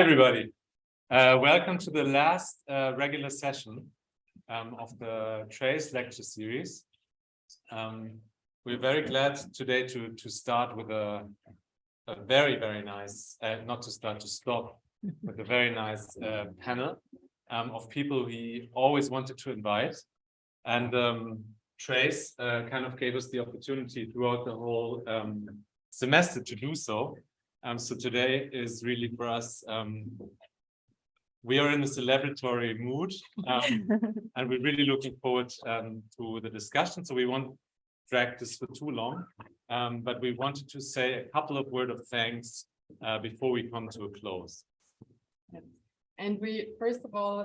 Everybody, welcome to the last regular session of the Trace lecture series. We're very glad today to start with a very nice, to stop with a very nice panel of people we always wanted to invite. And Trace kind of gave us the opportunity throughout the whole semester to do so. So today is really for us, we are in a celebratory mood, and we're really looking forward to the discussion. So we won't drag this for too long, but we wanted to say a couple of words of thanks before we come to a close. And first of all,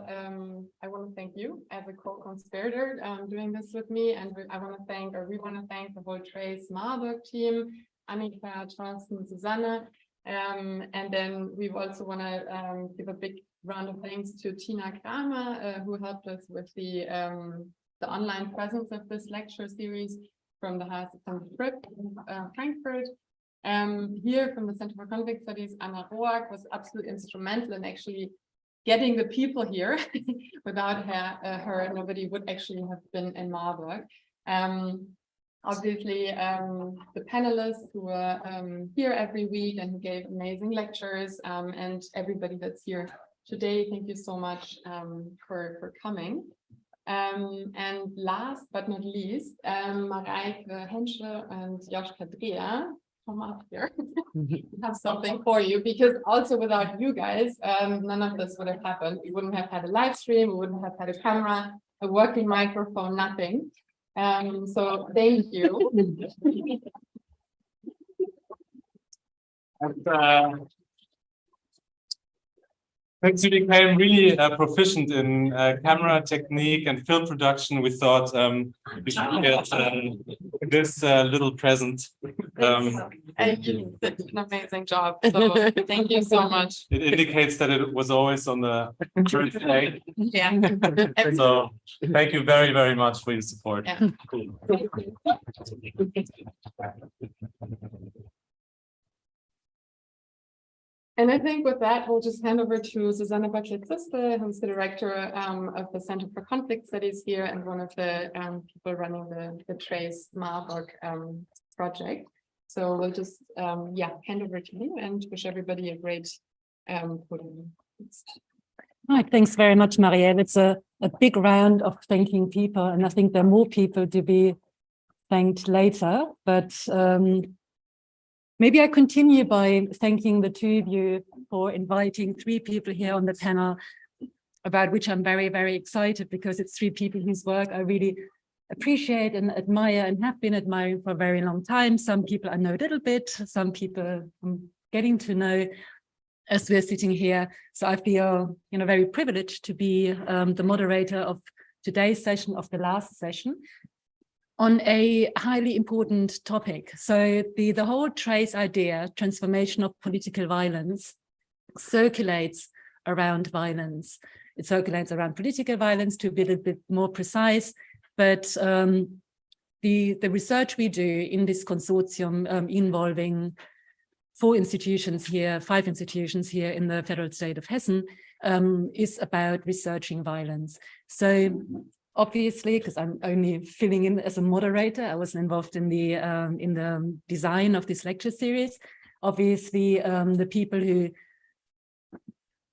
I want to thank you as a co-conspirator doing this with me. And we want to thank the whole Trace Marburg team, Annika, Thorsten, Susanne. And then we also want to give a big round of thanks to Tina Kramer, who helped us with the online presence of this lecture series from the Frankfurt. Here from the Center for Conflict Studies, Anna Roak was absolutely instrumental in actually getting the people here. Without her, nobody would actually have been in Marburg. Obviously, the panelists who are here every week and who gave amazing lectures, and everybody that's here today, thank you so much for coming. And last but not least, Mariel Henschel and Joschka Dreher, come up here. We have something for you, because also without you guys, none of this would have happened. We wouldn't have had a live stream, we wouldn't have had a camera, a working microphone, nothing. So thank you. And, since we became really proficient in camera technique and film production, we thought we should get this little present. Thank you. That's an amazing job. So thank you so much. It indicates that it was always on the first day. Yeah. So thank you very much for your support. Yeah. Cool. And I think with that, we'll just hand over to Susanne Buckley-Zistel, who's the director of the Center for Conflict Studies here and one of the people running the Trace Marburg project. So we'll just, hand over to you and wish everybody a great podium. Right, thanks very much, Mariel. It's a big round of thanking people, and I think there are more people to be thanked later, but maybe I continue by thanking the two of you for inviting three people here on the panel, about which I'm very excited, because it's three people whose work I really appreciate and admire and have been admiring for a very long time. Some people I know a little bit, some people I'm getting to know as we're sitting here. So I feel, very privileged to be the moderator of today's session, of the last session, on a highly important topic. So the whole Trace idea, transformation of political violence, circulates around violence. It circulates around political violence, to be a little bit more precise. But the research we do in this consortium involving 5 institutions here in the federal state of Hessen, is about researching violence. So obviously, because I'm only filling in as a moderator, I was involved in the design of this lecture series. Obviously, the people who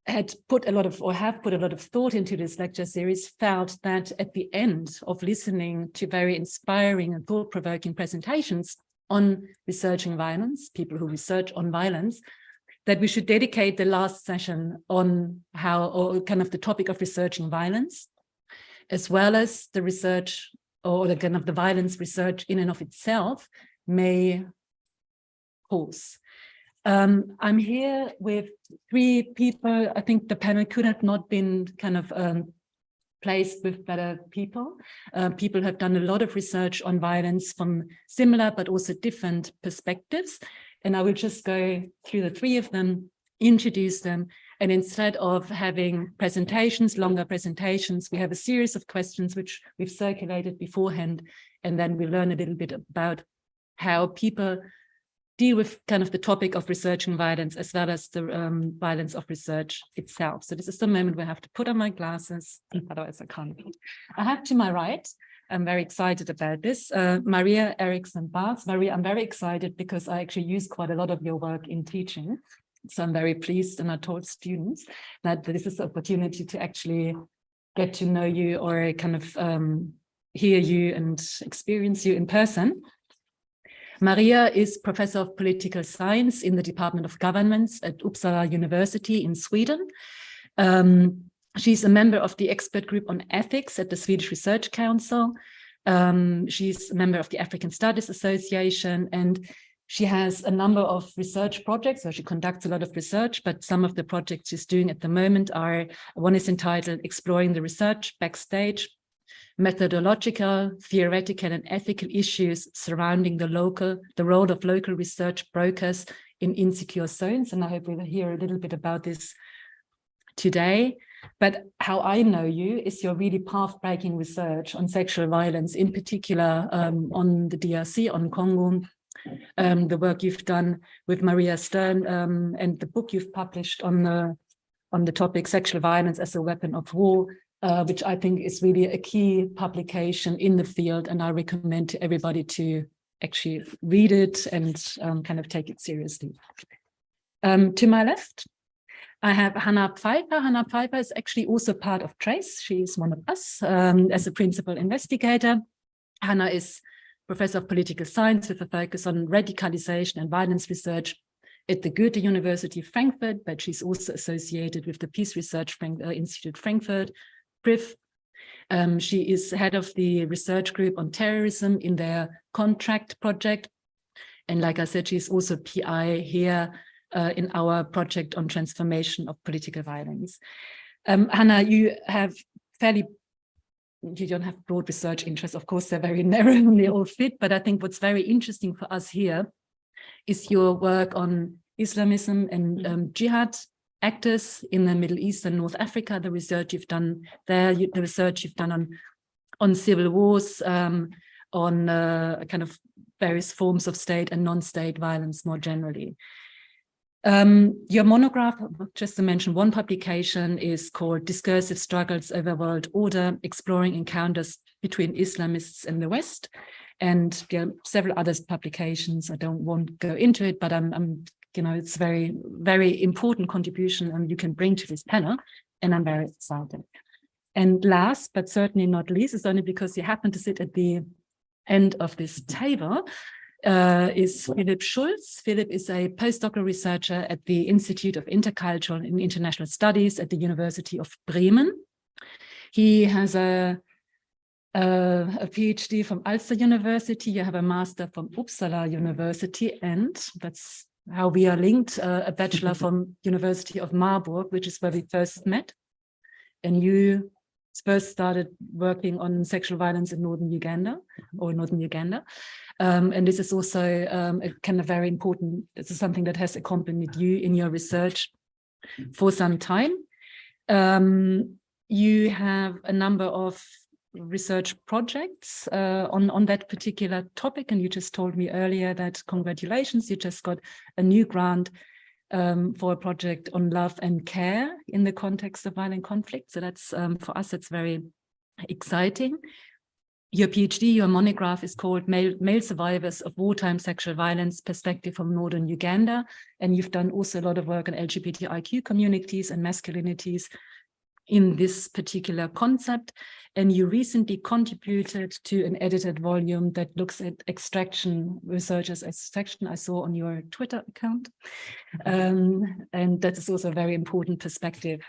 have put a lot of thought into this lecture series felt that at the end of listening to very inspiring and thought-provoking presentations on researching violence, people who research on violence, that we should dedicate the last session on the topic of researching violence, as well as the research, or the violence research in and of itself may cause. I'm here with three people. I think the panel could have not been placed with better people. People have done a lot of research on violence from similar but also different perspectives. And I will just go through the three of them, introduce them, and instead of having presentations, longer presentations, we have a series of questions which we've circulated beforehand, and then we learn a little bit about how people deal with kind of the topic of researching violence as well as the violence of research itself. So this is the moment where I have to put on my glasses, otherwise I can't. I have to my right, I'm very excited about this, Maria Eriksson-Barth. Maria, I'm very excited because I actually use quite a lot of your work in teaching. So I'm very pleased, and I told students that this is the opportunity to actually get to know you or kind of hear you and experience you in person. Maria is Professor of Political Science in the Department of Governance at Uppsala University in Sweden. She's a member of the expert group on ethics at the Swedish Research Council. She's a member of the African Studies Association, and she has a number of research projects, so she conducts a lot of research, but some of the projects she's doing at the moment are, one is entitled Exploring the Research Backstage, Methodological, Theoretical and Ethical Issues Surrounding the Role of Local Research Brokers in Insecure Zones. And I hope we'll hear a little bit about this today. But how I know you is your really path-breaking research on sexual violence, in particular on the DRC, on Congo, the work you've done with Maria Stern, and the book you've published on the topic Sexual Violence as a Weapon of War, which I think is really a key publication in the field, and I recommend to everybody to actually read it and kind of take it seriously. To my left, I have Hanna Pfeifer. Hanna Pfeifer is actually also part of TRACE. She's one of us as a principal investigator. Hanna is Professor of Political Science with a focus on radicalization and violence research at the Goethe-Uni Frankfurt, but she's also associated with the Peace Research Institute Frankfurt, PRIF. She is head of the research group on terrorism in their contract project. And like I said, she's also PI here in our project on transformation of political violence. Hanna, you don't have broad research interests. Of course, they're very narrow and they all fit, but I think what's very interesting for us here is your work on Islamism and jihad actors in the Middle East and North Africa, the research you've done there, the research you've done on civil wars, on kind of various forms of state and non-state violence more generally. Your monograph, just to mention one publication, is called Discursive Struggles Over World Order, Exploring Encounters Between Islamists and the West. And there are several other publications. I won't go into it, but it's very, very important contribution you can bring to this panel, and I'm very excited. And last, but certainly not least, it's only because you happen to sit at the end of this table, is Philipp Schulz. Philipp is a postdoctoral researcher at the Institute of Intercultural and International Studies at the University of Bremen. He has a PhD from Ulster University. You have a master from Uppsala University, and that's how we are linked, a bachelor from University of Marburg, which is where we first met. And you first started working on sexual violence in northern Uganda. And this is also a kind of very important, this is something that has accompanied you in your research for some time. You have a number of research projects on that particular topic, and you just told me earlier that congratulations, you just got a new grant for a project on love and care in the context of violent conflict. So that's for us, it's very exciting. Your PhD, your monograph is called Male Survivors of Wartime Sexual Violence, Perspective from Northern Uganda. And you've done also a lot of work on LGBTIQ communities and masculinities in this particular concept. And you recently contributed to an edited volume that looks at extraction, researchers' extraction, I saw on your Twitter account. And that is also a very important perspective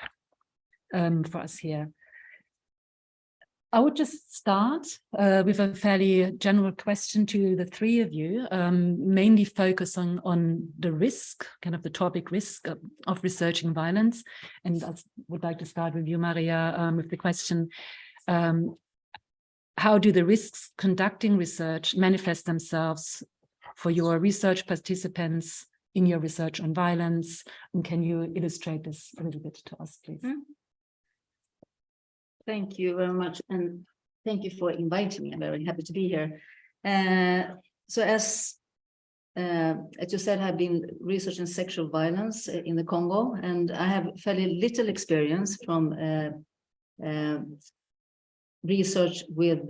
for us here. I would just start with a fairly general question to the three of you, mainly focus on the risk, kind of the topic risk of researching violence. And I would like to start with you, Maria, with the question, how do the risks conducting research manifest themselves for your research participants in your research on violence? And can you illustrate this a little bit to us, please? Thank you very much, and thank you for inviting me. I'm very happy to be here. So as as you said, I've been researching sexual violence in the Congo, and I have fairly little experience from research with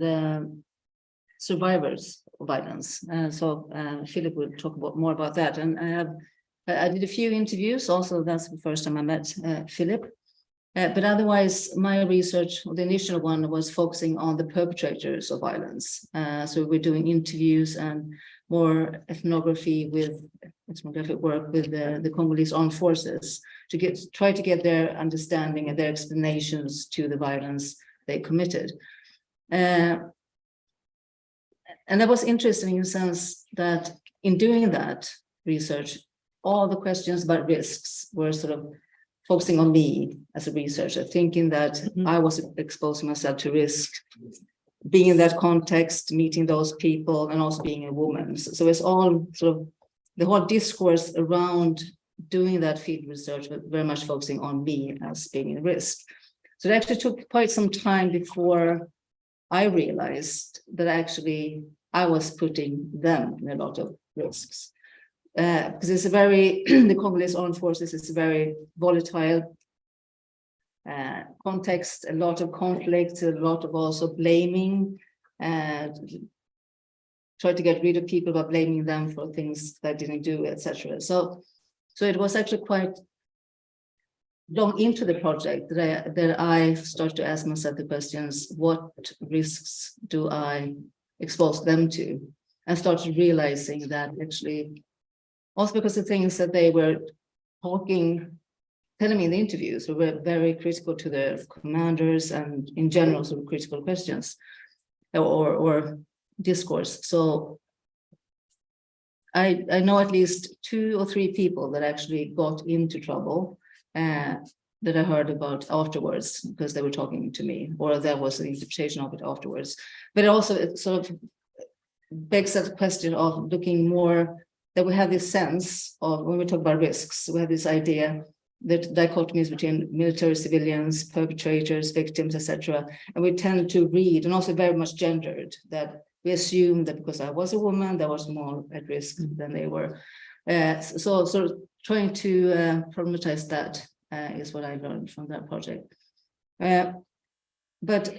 survivors of violence. So Philip will talk more about that. And I did a few interviews also. That's the first time I met Philip. But otherwise, my research, the initial one, was focusing on the perpetrators of violence. So we're doing interviews and more ethnographic work with the Congolese armed forces to try to get their understanding and their explanations to the violence they committed. And that was interesting in the sense that in doing that research, all the questions about risks were sort of focusing on me as a researcher, thinking that I was exposing myself to risk, being in that context, meeting those people, and also being a woman. So it's all sort of the whole discourse around doing that field research, but very much focusing on me as being a risk. So it actually took quite some time before I realized that actually I was putting them in a lot of risks. Because it's a very, the Congolese armed forces is a very volatile context, a lot of conflict, a lot of also blaming, try to get rid of people by blaming them for things they didn't do, etc. So it was actually quite long into the project that I started to ask myself the questions, what risks do I expose them to? And started realizing that actually, also because the things that they were telling me in the interviews were very critical to their commanders and in general sort of critical questions or discourse. So I know at least 2 or 3 people that actually got into trouble that I heard about afterwards because they were talking to me, or there was an interpretation of it afterwards. But also it sort of begs that question of looking more, that we have this sense of, when we talk about risks, we have this idea that dichotomies between military civilians, perpetrators, victims, etc. And we tend to read, and also very much gendered, that we assume that because I was a woman, that was more at risk than they were. So sort of trying to problematize that is what I learned from that project. But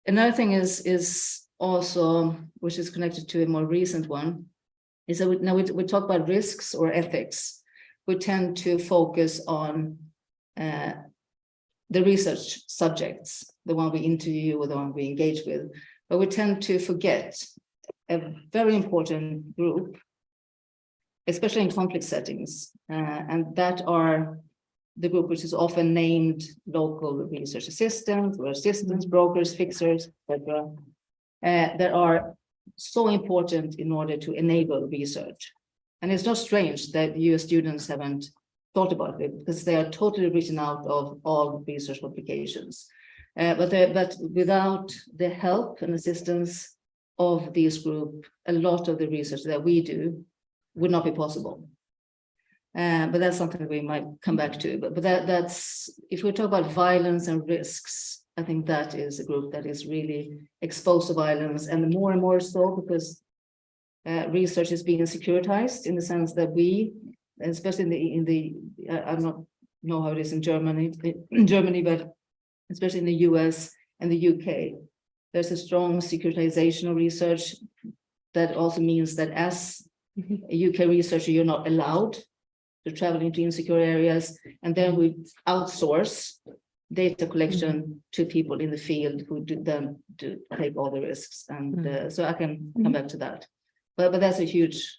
another thing is also, which is connected to a more recent one, is that now we talk about risks or ethics. We tend to focus on the research subjects, the one we interview or the one we engage with, but we tend to forget a very important group, especially in conflict settings, and that are the group which is often named local research assistants or assistants, brokers, fixers, etc. That are so important in order to enable research. And it's not strange that you as students haven't thought about it, because they are totally written out of all research publications. But without the help and assistance of this group, a lot of the research that we do would not be possible. But that's something we might come back to. But that's, if we talk about violence and risks, I think that is a group that is really exposed to violence, and more so because research is being securitized, in the sense that we, especially in the I don't know how it is in Germany, but especially in the US and the UK, there's a strong securitization of research. That also means that as a UK researcher, you're not allowed to travel into insecure areas, and then we outsource data collection to people in the field who then take all the risks. And so I can come back to that. But that's a huge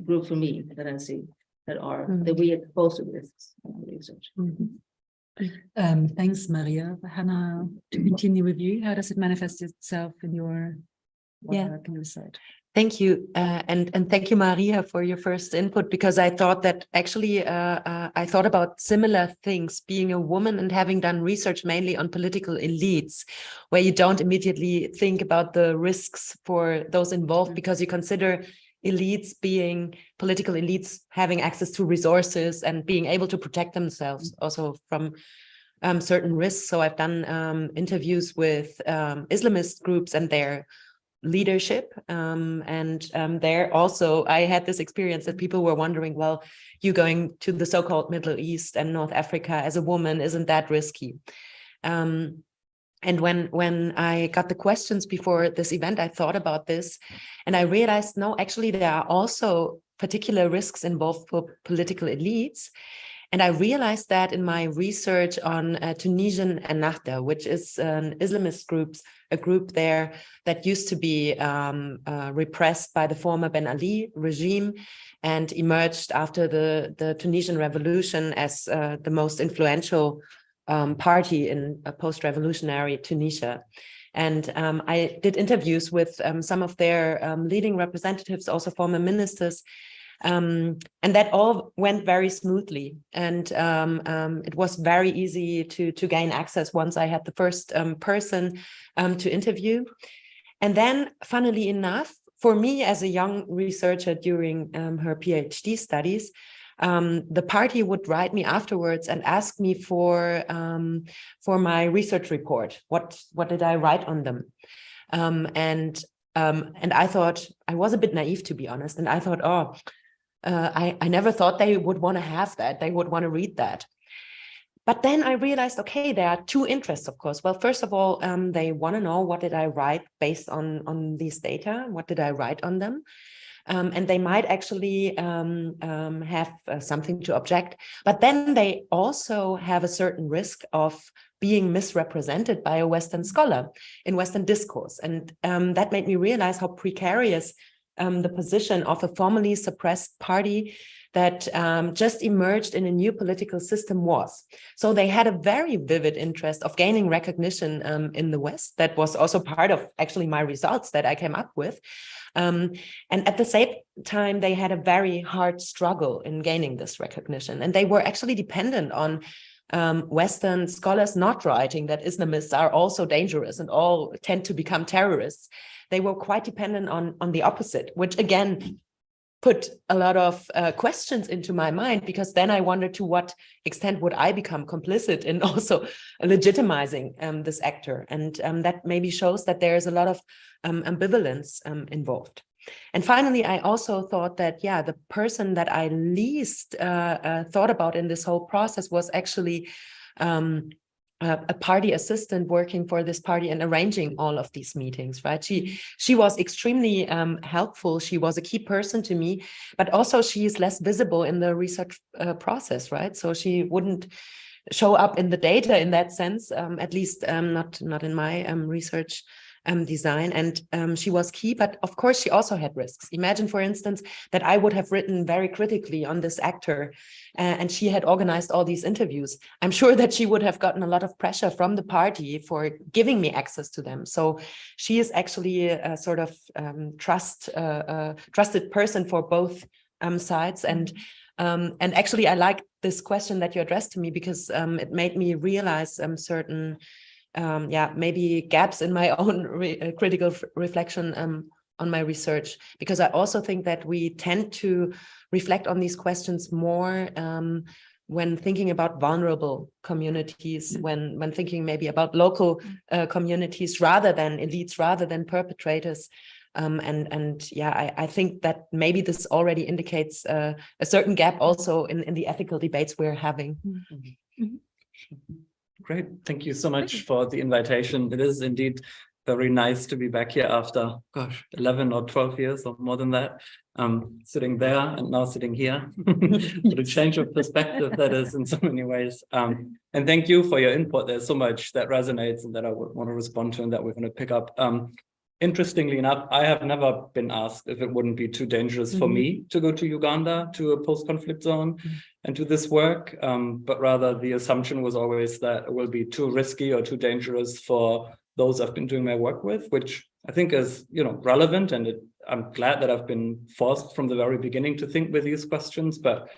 group for me that I see that we expose to risks in research. Thanks, Maria. Hanna, to continue with you, how does it manifest itself in your work and research? Thank you. And thank you, Maria, for your first input, because I thought that actually I thought about similar things, being a woman and having done research mainly on political elites, where you don't immediately think about the risks for those involved, because you consider elites being political elites having access to resources and being able to protect themselves also from certain risks. So I've done interviews with Islamist groups, and they're leadership. There also, I had this experience that people were wondering, well, you going to the so-called Middle East and North Africa as a woman, isn't that risky? And when I got the questions before this event, I thought about this and I realized, no, actually, there are also particular risks involved for political elites. And I realized that in my research on Tunisian Ennahda, which is an Islamist a group there that used to be repressed by the former Ben Ali regime and emerged after the Tunisian revolution as the most influential party in a post-revolutionary Tunisia. And I did interviews with some of their leading representatives, also former ministers, and that all went very smoothly. And it was very easy to gain access once I had the first person to interview. And then, funnily enough, for me as a young researcher during her PhD studies, the party would write me afterwards and ask me for my research report. What did I write on them? And I thought, I was a bit naive, to be honest. And I thought, I never thought they would want to have that. They would want to read that. But then I realized, okay, there are two interests, of course. Well, first of all, they want to know, what did I write based on these data? What did I write on them? And they might actually have something to object. But then they also have a certain risk of being misrepresented by a Western scholar in Western discourse. And that made me realize how precarious the position of a formally suppressed party that just emerged in a new political system was. So they had a very vivid interest of gaining recognition in the West. That was also part of actually my results that I came up with. And at the same time, they had a very hard struggle in gaining this recognition. And they were actually dependent on Western scholars not writing that Islamists are also dangerous and all tend to become terrorists. They were quite dependent on the opposite, which again put a lot of questions into my mind, because then I wondered to what extent would I become complicit in also legitimizing this actor. And that maybe shows that there is a lot of ambivalence involved. And finally, I also thought that, yeah, the person that I least thought about in this whole process was actually a party assistant working for this party and arranging all of these meetings, right? She was extremely helpful. She was a key person to me, but also she is less visible in the research process, right? So she wouldn't show up in the data in that sense, at least not in my research design. And she was key, but of course she also had risks. Imagine, for instance, that I would have written very critically on this actor and she had organized all these interviews. I'm sure that she would have gotten a lot of pressure from the party for giving me access to them. So she is actually a sort of trusted person for both sides. And actually, I like this question that you addressed to me, because it made me realize certain maybe gaps in my own critical reflection on my research, because I also think that we tend to reflect on these questions more when thinking about vulnerable communities, when thinking maybe about local communities rather than elites, rather than perpetrators. I think that maybe this already indicates a certain gap also in the ethical debates we're having. Great. Thank you so much for the invitation. It is indeed very nice to be back here after, 11 or 12 years or more than that, sitting there and now sitting here. What a change of perspective that is in so many ways. And thank you for your input. There's so much that resonates and that I would want to respond to and that we're going to pick up. Interestingly enough, I have never been asked if it wouldn't be too dangerous for me to go to Uganda, to a post-conflict zone, and do this work. But rather, the assumption was always that it will be too risky or too dangerous for those I've been doing my work with, which I think is, relevant. And I'm glad that I've been forced from the very beginning to think with these questions, but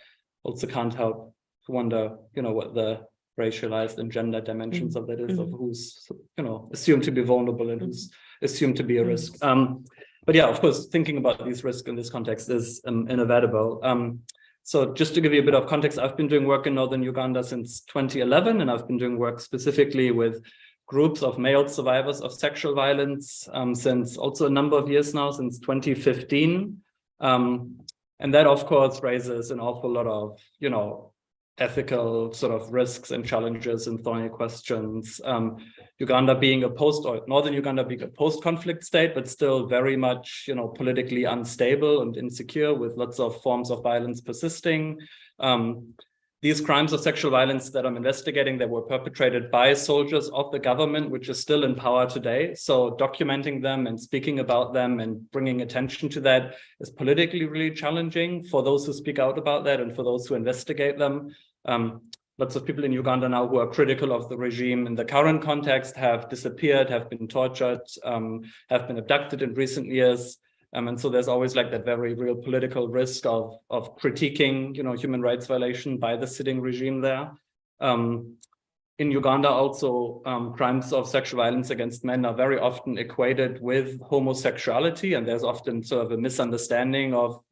also can't help to wonder, what the racialized and gender dimensions of that is, of who's, assumed to be vulnerable and who's assumed to be a risk. But yeah, of course, thinking about these risks in this context is inevitable. So just to give you a bit of context, I've been doing work in northern Uganda since 2011, and I've been doing work specifically with groups of male survivors of sexual violence since also a number of years now, since 2015. And that, of course, raises an awful lot of, ethical sort of risks and challenges and thorny questions. Uganda being northern Uganda being a post-conflict state, but still very much, politically unstable and insecure, with lots of forms of violence persisting. These crimes of sexual violence that I'm investigating, they were perpetrated by soldiers of the government, which is still in power today. So documenting them and speaking about them and bringing attention to that is politically really challenging for those who speak out about that and for those who investigate them. Lots of people in Uganda now who are critical of the regime in the current context have disappeared, have been tortured, have been abducted in recent years. And so there's always like that very real political risk of critiquing, human rights violation by the sitting regime there. In Uganda also, crimes of sexual violence against men are very often equated with homosexuality, and there's often sort of a misunderstanding of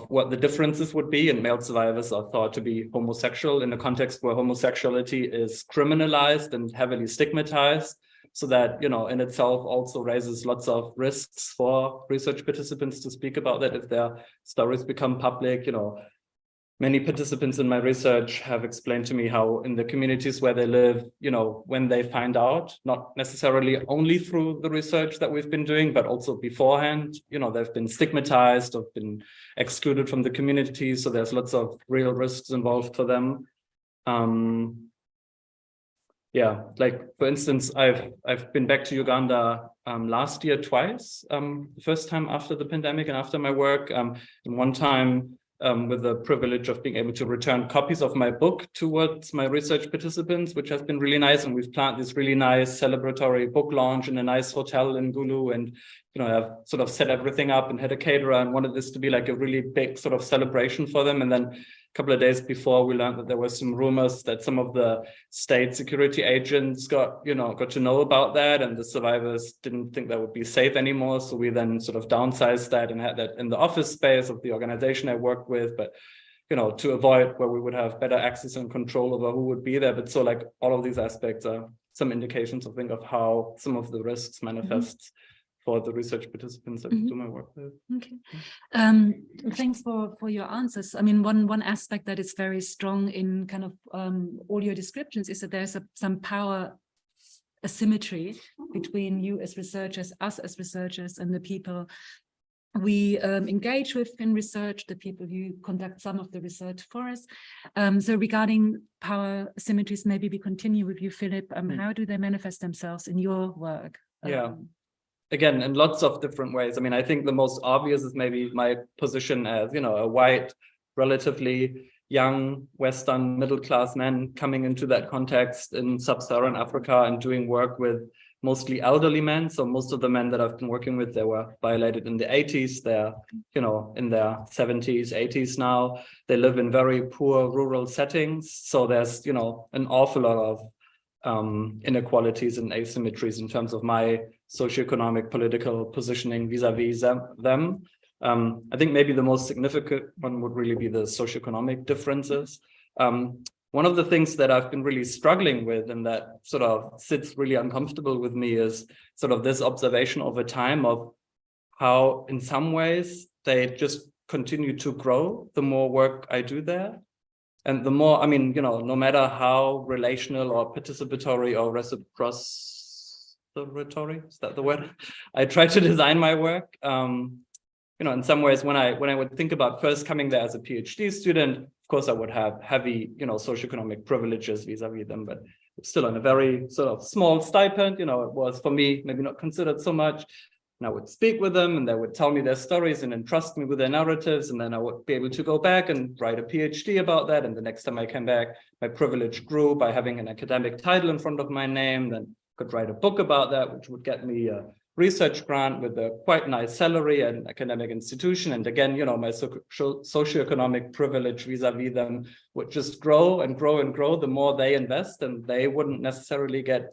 what the differences would be, and male survivors are thought to be homosexual in a context where homosexuality is criminalized and heavily stigmatized. So that, in itself also raises lots of risks for research participants to speak about that if their stories become public. Many participants in my research have explained to me how in the communities where they live, when they find out, not necessarily only through the research that we've been doing, but also beforehand, they've been stigmatized or been excluded from the community. So there's lots of real risks involved for them. Yeah, like for instance, I've been back to Uganda last year twice. The first time after the pandemic and after my work, and one time with the privilege of being able to return copies of my book towards my research participants, which has been really nice. And we've planned this really nice celebratory book launch in a nice hotel in Gulu, and I've sort of set everything up and had a caterer and wanted this to be like a really big sort of celebration for them. And then a couple of days before, we learned that there were some rumors that some of the state security agents got to know about that, and the survivors didn't think that would be safe anymore. So we then sort of downsized that and had that in the office space of the organization I worked with, but to avoid where we would have better access and control over who would be there. But so like all of these aspects are some indications, I think, of how some of the risks manifest for the research participants that we do my work with. Okay. Thanks for your answers. I mean, one aspect that is very strong in kind of all your descriptions is that there's some power asymmetry between you as researchers, us as researchers, and the people we engage with in research, the people who conduct some of the research for us. So regarding power asymmetries, maybe we continue with you, Philipp. How do they manifest themselves in your work? Yeah. Again, in lots of different ways. I mean, I think the most obvious is maybe my position as, a white, relatively young Western middle-class man coming into that context in sub-Saharan Africa and doing work with mostly elderly men. So most of the men that I've been working with, they were violated in the 80s. They're, in their 70s, 80s now. They live in very poor rural settings. So there's, an awful lot of inequalities and asymmetries in terms of my socioeconomic political positioning vis-a-vis them. I think maybe the most significant one would really be the socioeconomic differences. One of the things that I've been really struggling with and that sort of sits really uncomfortable with me is sort of this observation over time of how in some ways they just continue to grow the more work I do there. And the more, no matter how relational or participatory or reciprocatory, is that the word? I try to design my work. In some ways, when I would think about first coming there as a PhD student, of course, I would have heavy, socioeconomic privileges vis-a-vis them, but still on a very sort of small stipend. It was for me maybe not considered so much. And I would speak with them and they would tell me their stories and entrust me with their narratives. And then I would be able to go back and write a PhD about that. And the next time I came back, my privilege grew by having an academic title in front of my name. Then could write a book about that, which would get me a research grant with a quite nice salary at an academic institution. And again, my socioeconomic privilege vis-a-vis them would just grow and grow and grow the more they invest, and they wouldn't necessarily get,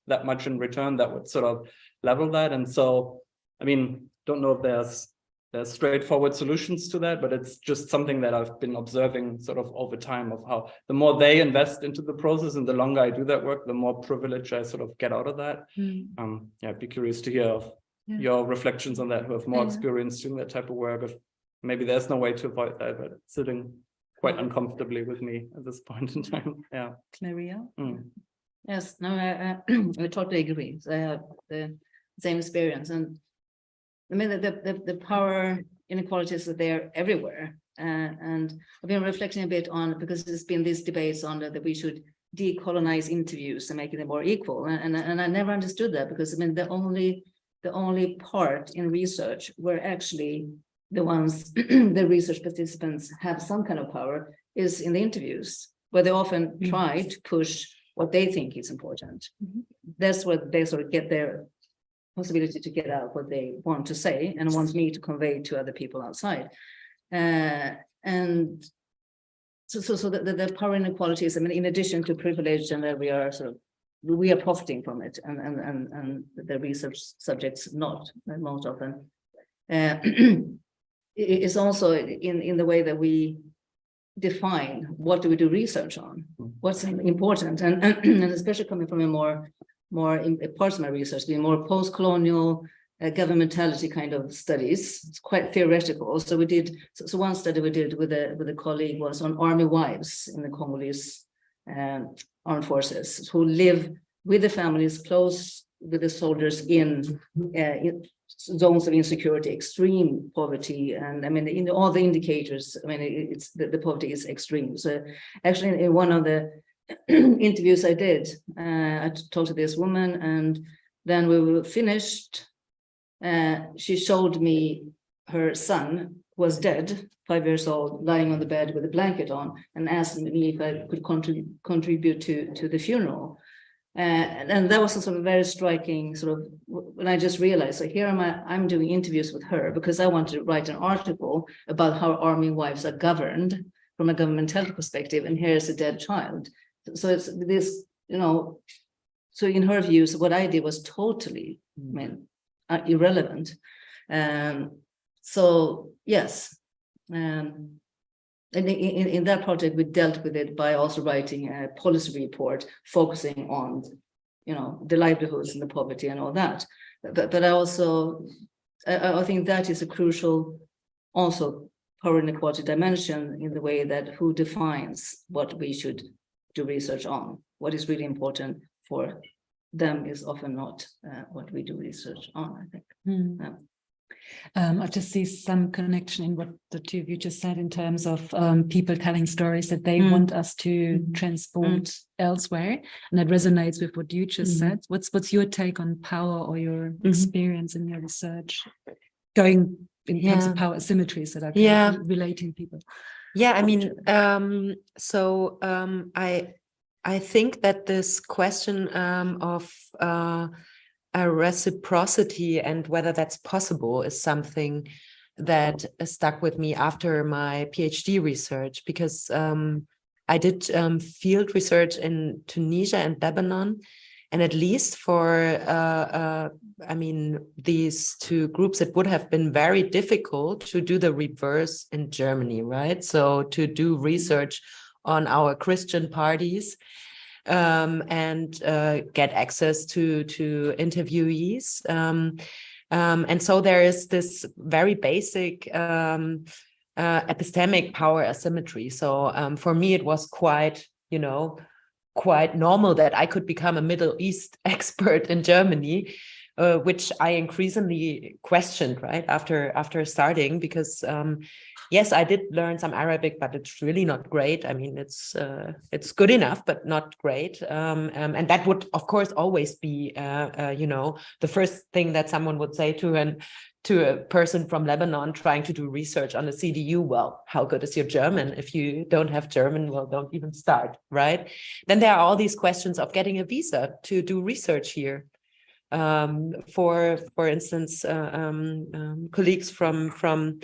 that much in return that would sort of level that. And so, don't know if there's there's straightforward solutions to that, but it's just something that I've been observing sort of over time, of how the more they invest into the process and the longer I do that work, the more privilege I sort of get out of that. Yeah, I'd be curious to hear of your reflections on that, who have more experience doing that type of work. If maybe there's no way to avoid that, but it's sitting quite uncomfortably with me at this point in time. Yeah. Claria? Yes, no, I totally agree. I have the same experience. And I mean, the power inequalities are there everywhere. And I've been reflecting a bit on, because there's been these debates on that we should decolonize interviews and make them more equal. And I never understood that, because I mean, the only part in research where actually the ones, the research participants have some kind of power is in the interviews, where they often try to push what they think is important. That's where they sort of get their possibility to get out what they want to say and want me to convey to other people outside. And so the power inequalities, I mean, in addition to privilege, and that we are profiting from it, and the research subjects not most often. It's also in the way that we define what do we do research on, what's important, and especially coming from a more parts of my research being more post-colonial governmentality kind of studies. It's quite theoretical. So we did one study we did with a colleague was on army wives in the Congolese armed forces, who live with the families close with the soldiers in zones of insecurity, extreme poverty, and I mean, in all the indicators, I mean, it's the poverty is extreme. So actually, in one of the interviews I did, I talked to this woman, and then we were finished. She showed me her son was dead, 5 years old, lying on the bed with a blanket on, and asked me if I could contribute to the funeral. And that was a sort of very striking sort of, when I just realized, so here I'm doing interviews with her because I want to write an article about how army wives are governed from a governmental perspective, and here's a dead child. So it's this, you know, so in her views, what I did was totally, I mean, irrelevant. So yes, and in that project, we dealt with it by also writing a policy report focusing on, you know, the livelihoods and the poverty and all that. But I also, I think that is a crucial also power inequality dimension in the way that who defines what we should do research on. What is really important for them is often not what we do research on, I think. I just see some connection in what the two of you just said in terms of people telling stories that they want us to transport elsewhere, and that resonates with what you just said. What's your take on power or your experience in your research, going in terms of power asymmetries that are kind of relating people? Yeah, I mean, I think that this question of a reciprocity and whether that's possible is something that stuck with me after my PhD research, because I did field research in Tunisia and Lebanon, and at least for I mean, these two groups, it would have been very difficult to do the reverse in Germany, right? So to do research on our Christian parties and get access to interviewees. And so there is this very basic epistemic power asymmetry. So for me, it was quite, you know, quite normal that I could become a Middle East expert in Germany, which I increasingly questioned, right, after starting, because yes, I did learn some Arabic, but it's really not great. I mean, it's good enough, but not great. And that would, of course, always be, you know, the first thing that someone would say to a person from Lebanon trying to do research on a CDU. Well, how good is your German? If you don't have German, well, don't even start, right? Then there are all these questions of getting a visa to do research here. For instance, colleagues from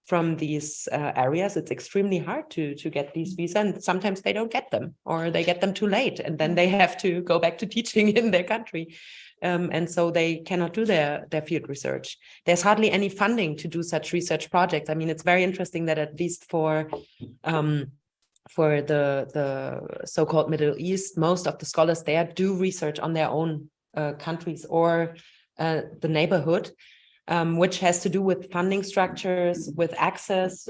from these areas, it's extremely hard to get these visas, and sometimes they don't get them, or they get them too late, and then they have to go back to teaching in their country. And so they cannot do their field research. There's hardly any funding to do such research projects. I mean, it's very interesting that at least for the so-called Middle East, most of the scholars there do research on their own countries or the neighborhood, which has to do with funding structures, with access,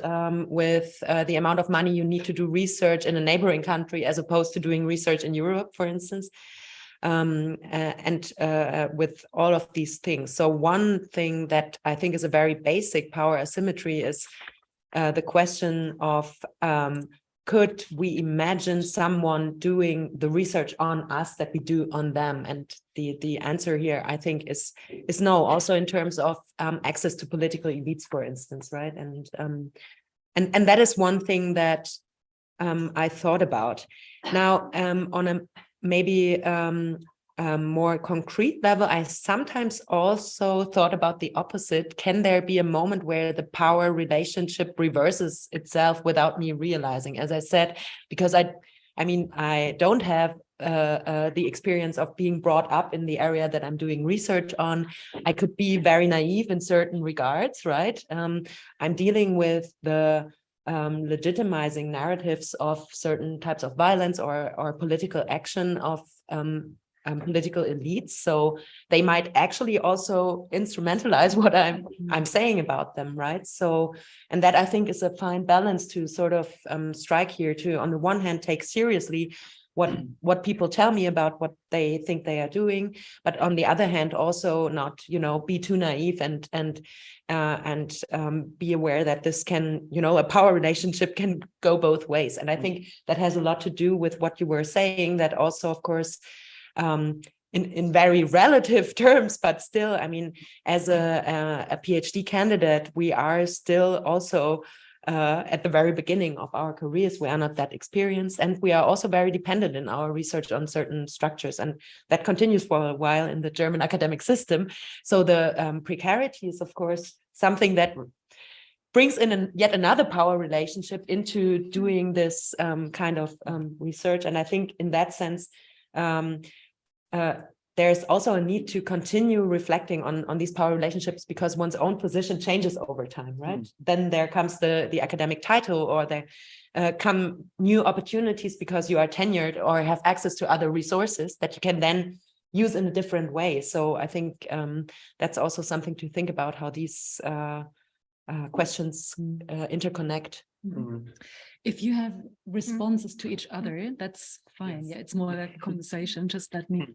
with the amount of money you need to do research in a neighboring country as opposed to doing research in Europe, for instance. With all of these things. So one thing that I think is a very basic power asymmetry is the question of could we imagine someone doing the research on us that we do on them? And the answer here, I think, is no. Also in terms of access to political elites, for instance, right? And that is one thing that I thought about. Now, on a maybe more concrete level, I sometimes also thought about the opposite. Can there be a moment where the power relationship reverses itself without me realizing? As I said, because I mean, I don't have the experience of being brought up in the area that I'm doing research on. I could be very naive in certain regards, right? I'm dealing with the legitimizing narratives of certain types of violence or political action of political elites. So they might actually also instrumentalize what I'm saying about them, right? So, and that I think is a fine balance to sort of strike here to, on the one hand, take seriously what people tell me about what they think they are doing, but on the other hand, also not, be too naive and be aware that this can, a power relationship can go both ways. And I think that has a lot to do with what you were saying, that also, of course, in very relative terms, but still, I mean, as a PhD candidate, we are still also at the very beginning of our careers. We are not that experienced, and we are also very dependent in our research on certain structures, and that continues for a while in the German academic system. So the precarity is, of course, something that brings in yet another power relationship into doing this kind of research. And I think in that sense, there's also a need to continue reflecting on these power relationships, because one's own position changes over time, right? Then there comes the academic title, or there come new opportunities because you are tenured or have access to other resources that you can then use in a different way. So I think that's also something to think about, how these questions interconnect. If you have responses to each other, that's fine. Yeah, it's more like a conversation. Just let me.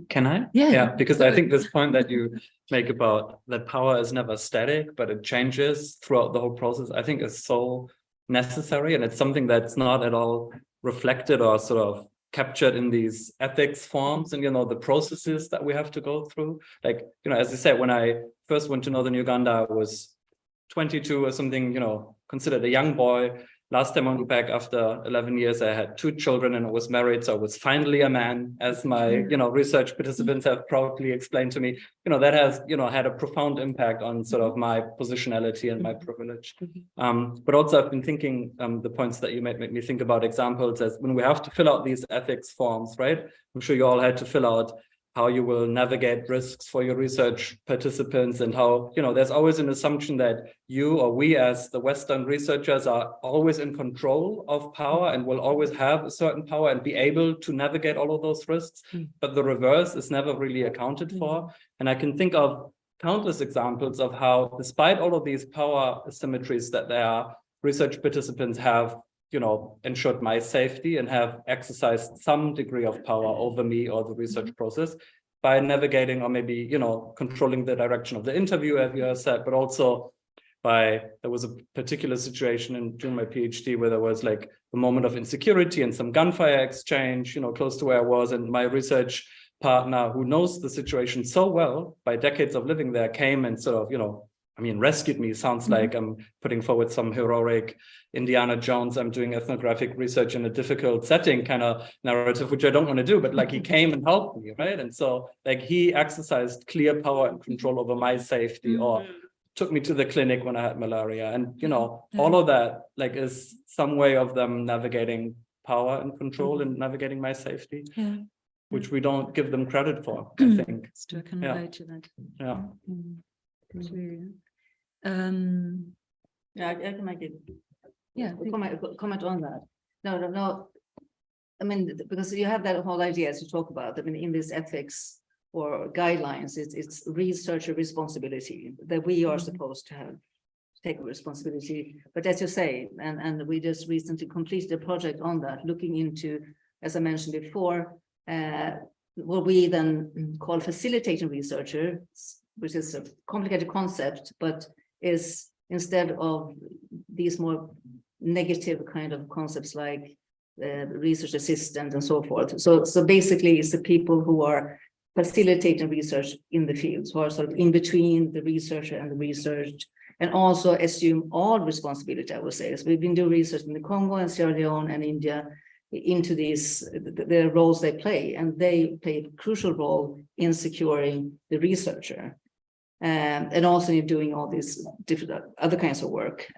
Can I? Yeah, because I think this point that you make about that power is never static, but it changes throughout the whole process, I think is so necessary. And it's something that's not at all reflected or sort of captured in these ethics forms and, the processes that we have to go through. Like, as I said, when I first went to Northern Uganda, I was 22 or something, considered a young boy. Last time I went back after 11 years, I had 2 children and I was married. So I was finally a man, as my, research participants have proudly explained to me. That has, had a profound impact on sort of my positionality and my privilege. But also I've been thinking the points that you made make me think about examples as when we have to fill out these ethics forms, right? I'm sure you all had to fill out how you will navigate risks for your research participants, and how, there's always an assumption that you or we as the Western researchers are always in control of power and will always have a certain power and be able to navigate all of those risks. But the reverse is never really accounted for. And I can think of countless examples of how, despite all of these power asymmetries that there are, research participants have ensured my safety and have exercised some degree of power over me or the research process by navigating or maybe, controlling the direction of the interview, as you have said, but also there was a particular situation during my PhD where there was like a moment of insecurity and some gunfire exchange, close to where I was, and my research partner, who knows the situation so well by decades of living there, came and sort of, rescued me. Sounds like I'm putting forward some heroic Indiana Jones, I'm doing ethnographic research in a difficult setting kind of narrative, which I don't want to do, but like he came and helped me, right? And so like he exercised clear power and control over my safety, or took me to the clinic when I had malaria. And, all of that like is some way of them navigating power and control and navigating my safety, which we don't give them credit for, I think. Still can relate to that. Yeah. Yeah, I can make it. Yeah. Comment on that. No. I mean, because you have that whole idea as you talk about. I mean, in this ethics or guidelines, it's researcher responsibility that we are supposed to have take responsibility. But as you say, and we just recently completed a project on that, looking into, as I mentioned before, what we then call facilitating researcher, which is a complicated concept, but is instead of these more negative kind of concepts like research assistant and so forth. So basically it's the people who are facilitating research in the fields, who are sort of in between the researcher and the research, and also assume all responsibility, I would say. So we've been doing research in the Congo and Sierra Leone and India into these, the roles they play, and they play a crucial role in securing the researcher, and also in doing all these different other kinds of work.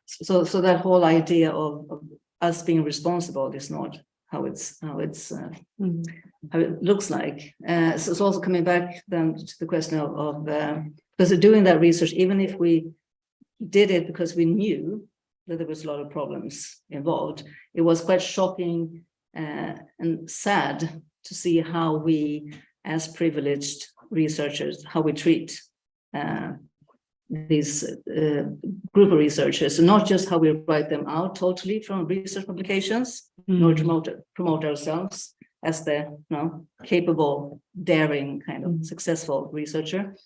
So that whole idea of us being responsible is not how it looks like. So it's also coming back then to the question of because doing that research, even if we did it because we knew that there was a lot of problems involved, it was quite shocking and sad to see how we, as privileged researchers, how we treat these group of researchers, and not just how we write them out totally from research publications, nor promote ourselves as the capable, daring, kind of successful researcher,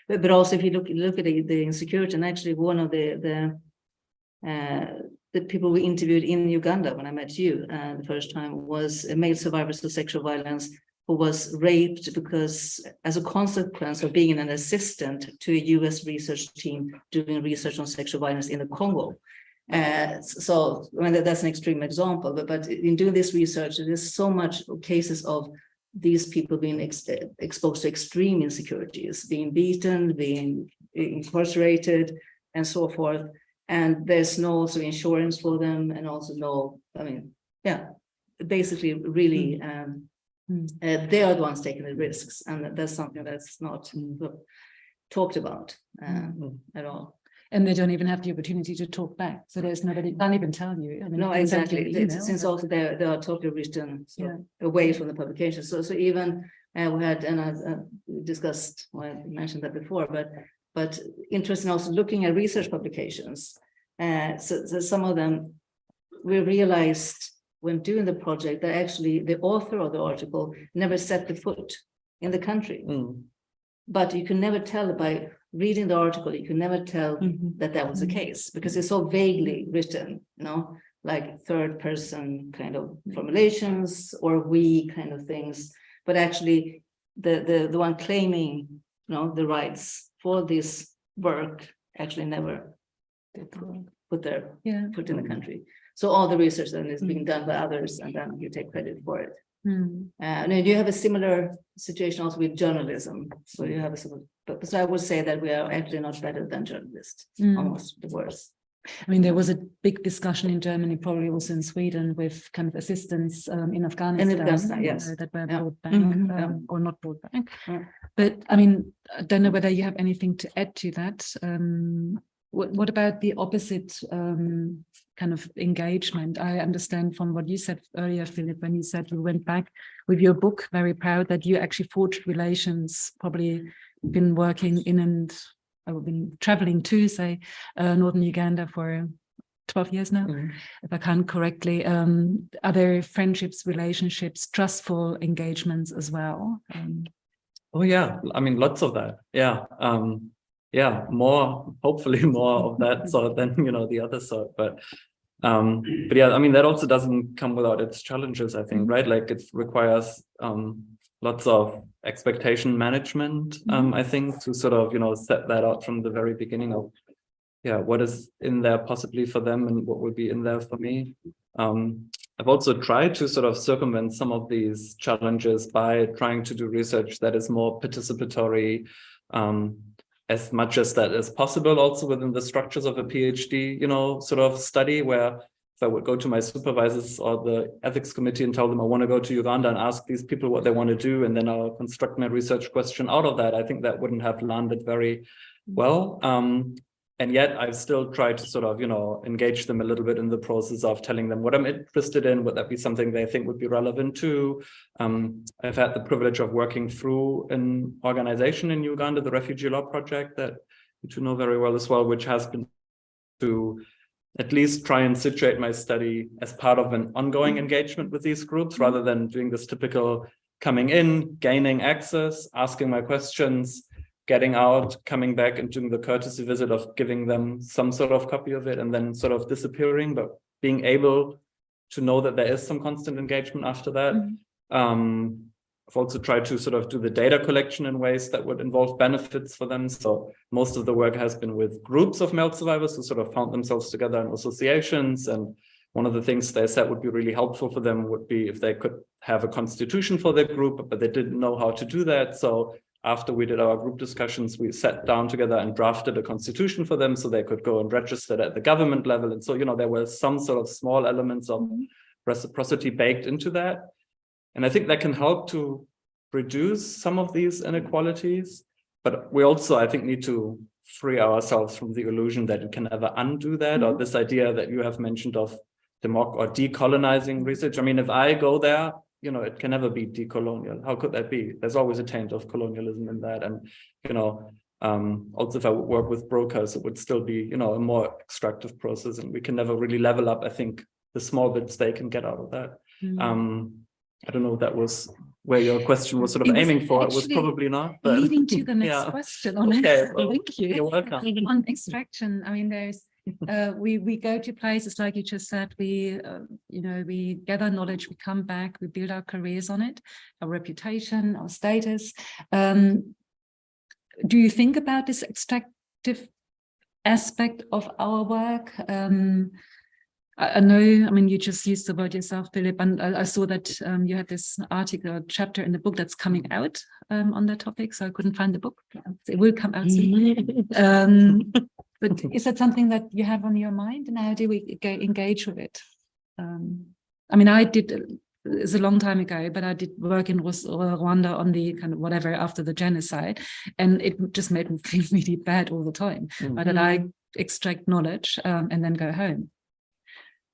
but also if you look at the insecurity. And actually, one of the people we interviewed in Uganda when I met you the first time was a male survivor of sexual violence who was raped because, as a consequence of being an assistant to a US research team doing research on sexual violence in the Congo. So I mean, that's an extreme example, but in doing this research, there's so much cases of these people being exposed to extreme insecurities, being beaten, being incarcerated, and so forth. And there's no sort of insurance for them, and also basically really they are the ones taking the risks, and that's something that's not talked about at all. And they don't even have the opportunity to talk back. So there's nobody, can't even tell you. I mean, no, exactly. Since also they are totally written away from the publication. So even we had, and I discussed, well, I mentioned that before, but interesting also looking at research publications. So some of them, we realized when doing the project that actually the author of the article never set the foot in the country. But you can never tell by reading the article, you can never tell that was the case, because it's so vaguely written, like third person kind of formulations or we kind of things. But actually the one claiming the rights for this work actually never put their foot in the country. So all the research then is being done by others, and then you take credit for it. And you have a similar situation also with journalism. So you have so I would say that we are actually not better than journalists, almost the worst. I mean, there was a big discussion in Germany, probably also in Sweden, with kind of assistants in Afghanistan, yes, that were brought back or not brought back. But I mean, I don't know whether you have anything to add to that. What about the opposite kind of engagement? I understand from what you said earlier, Philipp, when you said you went back with your book, very proud that you actually forged relations, probably been working in and been traveling to, say, northern Uganda for 12 years now, if I count correctly. Other friendships, relationships, trustful engagements as well. Oh yeah, I mean, lots of that. Hopefully more of that sort than the other sort, but yeah, I mean, that also doesn't come without its challenges, I think, right? Like it requires lots of expectation management, I think, to sort of set that out from the very beginning of what is in there possibly for them and what will be in there for me. I've also tried to sort of circumvent some of these challenges by trying to do research that is more participatory, as much as that is possible, also within the structures of a PhD, sort of study, where if I would go to my supervisors or the ethics committee and tell them I want to go to Uganda and ask these people what they want to do, and then I'll construct my research question out of that, I think that wouldn't have landed very well. And yet I've still tried to sort of, engage them a little bit in the process of telling them what I'm interested in. Would that be something they think would be relevant too? I've had the privilege of working through an organization in Uganda, the Refugee Law Project, that you two know very well as well, which has been to at least try and situate my study as part of an ongoing engagement with these groups, rather than doing this typical coming in, gaining access, asking my questions, getting out, coming back and doing the courtesy visit of giving them some sort of copy of it and then sort of disappearing, but being able to know that there is some constant engagement after that. I've also tried to sort of do the data collection in ways that would involve benefits for them. So most of the work has been with groups of male survivors who sort of found themselves together in associations. And one of the things they said would be really helpful for them would be if they could have a constitution for their group, but they didn't know how to do that. So after we did our group discussions, we sat down together and drafted a constitution for them so they could go and register it at the government level. And so, there were some sort of small elements of reciprocity baked into that. And I think that can help to reduce some of these inequalities. But we also, I think, need to free ourselves from the illusion that you can ever undo that, or this idea that you have mentioned of decolonizing research. I mean, if I go there, it can never be decolonial. How could that be? There's always a taint of colonialism in that. And, also if I would work with brokers, it would still be, a more extractive process, and we can never really level up, I think, the small bits they can get out of that. I don't know if that was where your question was sort of aiming for. It was probably not. But leading to the next question on okay, well, thank you. You're welcome. On extraction, I mean, there's we go to places like you just said. We we gather knowledge, we come back, we build our careers on it, our reputation, our status. Do you think about this extractive aspect of our work? I know, I mean, you just used the word yourself, Philipp, and I saw that you had this article, chapter in the book that's coming out on that topic, so I couldn't find the book. It will come out soon. But is that something that you have on your mind, and how do we engage with it? I mean, I did, it's a long time ago, but I did work in Rwanda on the kind of whatever after the genocide, and it just made me feel really bad all the time. That I extract knowledge and then go home.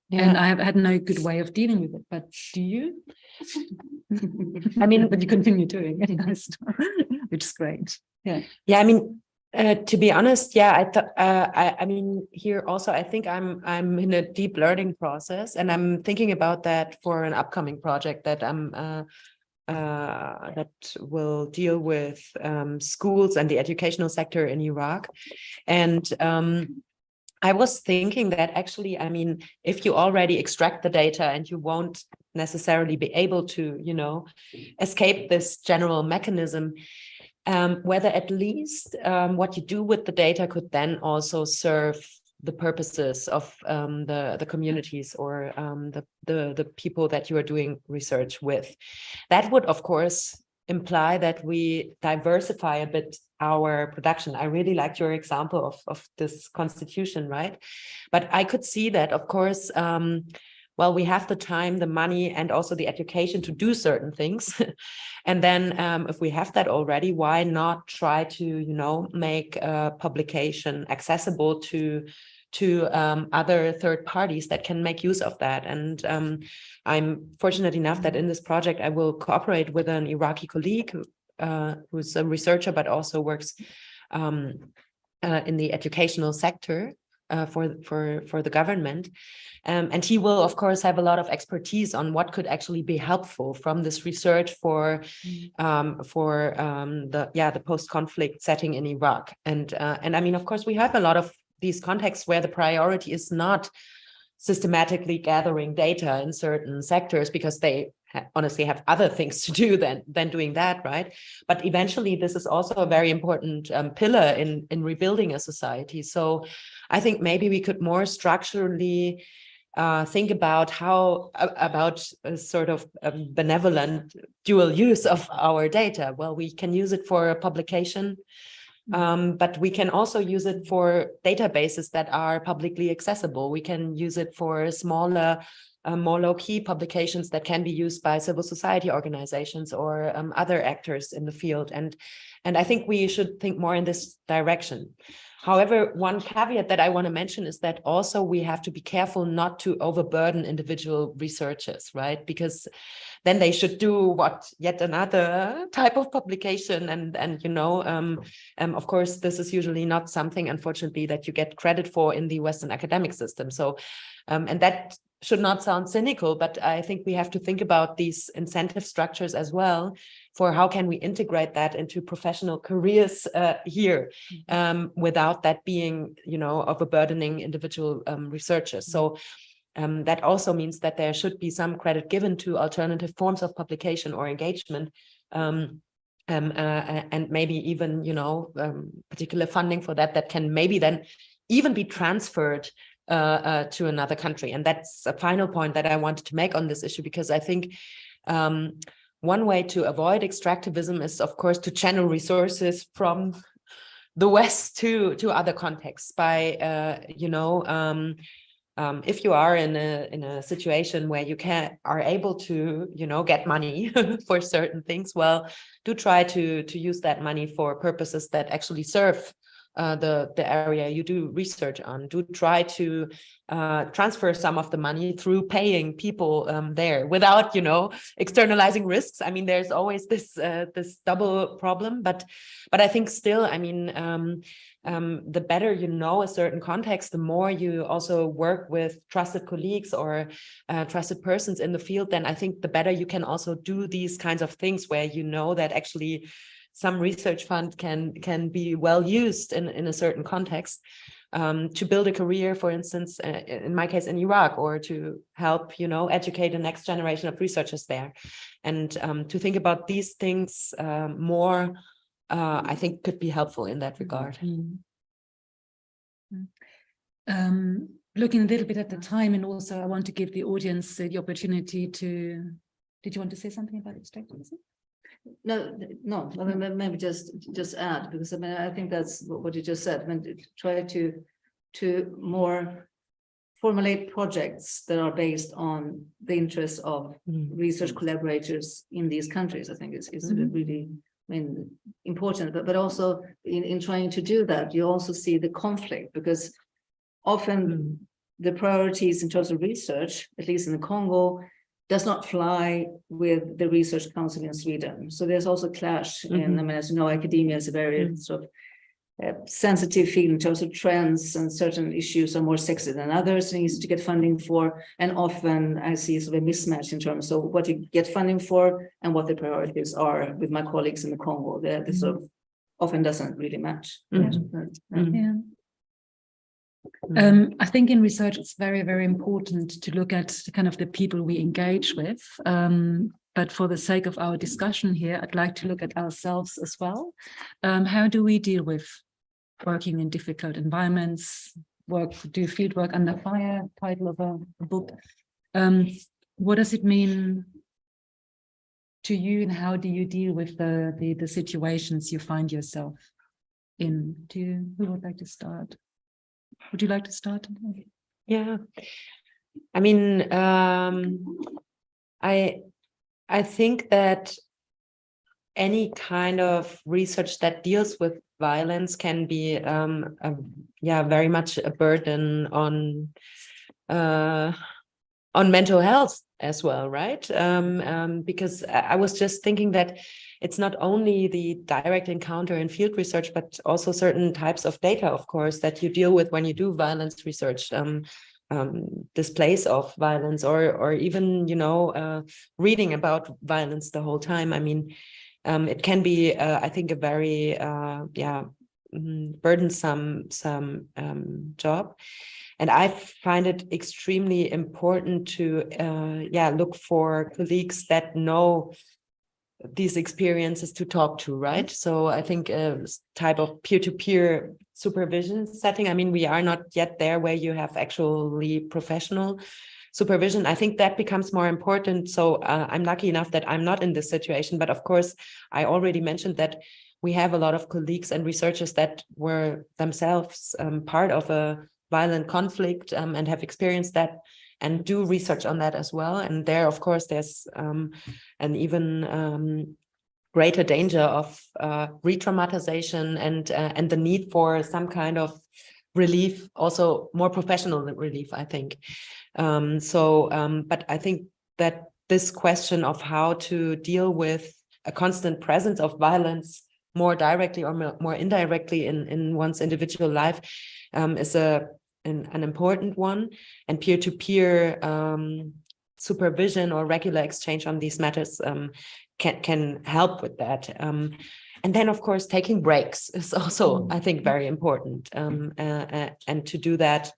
Yeah. And I have had no good way of dealing with it, but do you? I mean, but you continue doing it, which is great. Yeah. Yeah. I mean, to be honest, yeah, I thought. I mean, here also, I think I'm in a deep learning process, and I'm thinking about that for an upcoming project that that will deal with schools and the educational sector in Iraq, and. I was thinking that actually, I mean, if you already extract the data and you won't necessarily be able to, escape this general mechanism, whether at least what you do with the data could then also serve the purposes of the communities or the people that you are doing research with. That would, of course, imply that we diversify a bit our production. I really liked your example of this constitution, right? But I could see that, of course, well, we have the time, the money, and also the education to do certain things. And then if we have that already, why not try to, make a publication accessible to other third parties that can make use of that. And I'm fortunate enough that in this project, I will cooperate with an Iraqi colleague who's a researcher, but also works in the educational sector for the government. And he will, of course, have a lot of expertise on what could actually be helpful from this research for the post-conflict setting in Iraq. And I mean, of course, we have a lot of these contexts where the priority is not systematically gathering data in certain sectors because they honestly have other things to do than doing that, right? But eventually, this is also a very important pillar in rebuilding a society. So I think maybe we could more structurally think about a sort of benevolent dual use of our data. Well, we can use it for a publication But we can also use it for databases that are publicly accessible. We can use it for smaller, more low-key publications that can be used by civil society organizations or other actors in the field. And I think we should think more in this direction. However, one caveat that I want to mention is that also we have to be careful not to overburden individual researchers, right? Because then they should do what, yet another type of publication. And you know, of course, this is usually not something, unfortunately, that you get credit for in the Western academic system. So, and that should not sound cynical, but I think we have to think about these incentive structures as well for how can we integrate that into professional careers here without that being, you know, overburdening individual researchers. So that also means that there should be some credit given to alternative forms of publication or engagement, and maybe even, you know, particular funding for that can maybe then even be transferred to another country. And that's a final point that I wanted to make on this issue, because I think one way to avoid extractivism is, of course, to channel resources from the West to other contexts by, you know, if you are in a situation where you are able to, you know, get money for certain things, well, do try to use that money for purposes that actually serve the area you do research on. Do try to transfer some of the money through paying people there without, you know, externalizing risks. I mean, there's always this double problem, but I think still, I mean, the better you know a certain context, the more you also work with trusted colleagues or trusted persons in the field, then I think the better you can also do these kinds of things where you know that actually some research fund can be well used in a certain context to build a career, for instance, in my case in Iraq, or to help, you know, educate the next generation of researchers there. And to think about these things more, I think could be helpful in that regard. Looking a little bit at the time, and also I want to give the audience the opportunity to, did you want to say something about extractivism? No, I mean, maybe just add, because I mean, I think that's what you just said. I mean, try to more formulate projects that are based on the interests of research collaborators in these countries. I think is really, I mean, important, but also in trying to do that, you also see the conflict, because often the priorities in terms of research, at least in the Congo, does not fly with the Research Council in Sweden. So there's also clash in, I mean, as you know, academia is a very sort of sensitive field in terms of trends, and certain issues are more sexy than others and needs to get funding for. And often I see sort of a mismatch in terms of what you get funding for and what the priorities are with my colleagues in the Congo. The sort of often doesn't really match. I think in research, it's very, very important to look at kind of the people we engage with. But for the sake of our discussion here, I'd like to look at ourselves as well. How do we deal with working in difficult environments, do field work under fire, title of a book? What does it mean to you, and how do you deal with the situations you find yourself in? Who would like to start? Would you like to start? Yeah, I mean, I think that any kind of research that deals with violence can be, very much a burden on mental health as well, right? Because I was just thinking that it's not only the direct encounter in field research, but also certain types of data, of course, that you deal with when you do violence research, displays of violence, or even, you know, reading about violence the whole time. I mean, it can be, I think, a very, burdensome job. And I find it extremely important to, look for colleagues that know these experiences to talk to, right? So I think a type of peer-to-peer supervision setting. I mean, we are not yet there where you have actually professional supervision, I think that becomes more important. So I'm lucky enough that I'm not in this situation. But of course, I already mentioned that we have a lot of colleagues and researchers that were themselves part of a violent conflict and have experienced that and do research on that as well. And there, of course, there's an even greater danger of re-traumatization and the need for some kind of relief, also more professional relief, I think. But I think that this question of how to deal with a constant presence of violence more directly or more indirectly in one's individual life is an important one, and peer-to-peer supervision or regular exchange on these matters can help with that. And then, of course, taking breaks is also, I think, very important, and to do that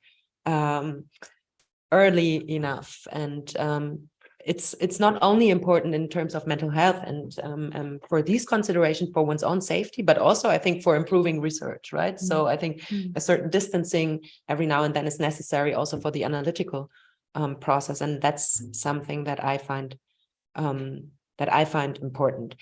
early enough. And it's not only important in terms of mental health and for these considerations for one's own safety, but also I think for improving research, right? So I think a certain distancing every now and then is necessary also for the analytical process, and that's something that I find important.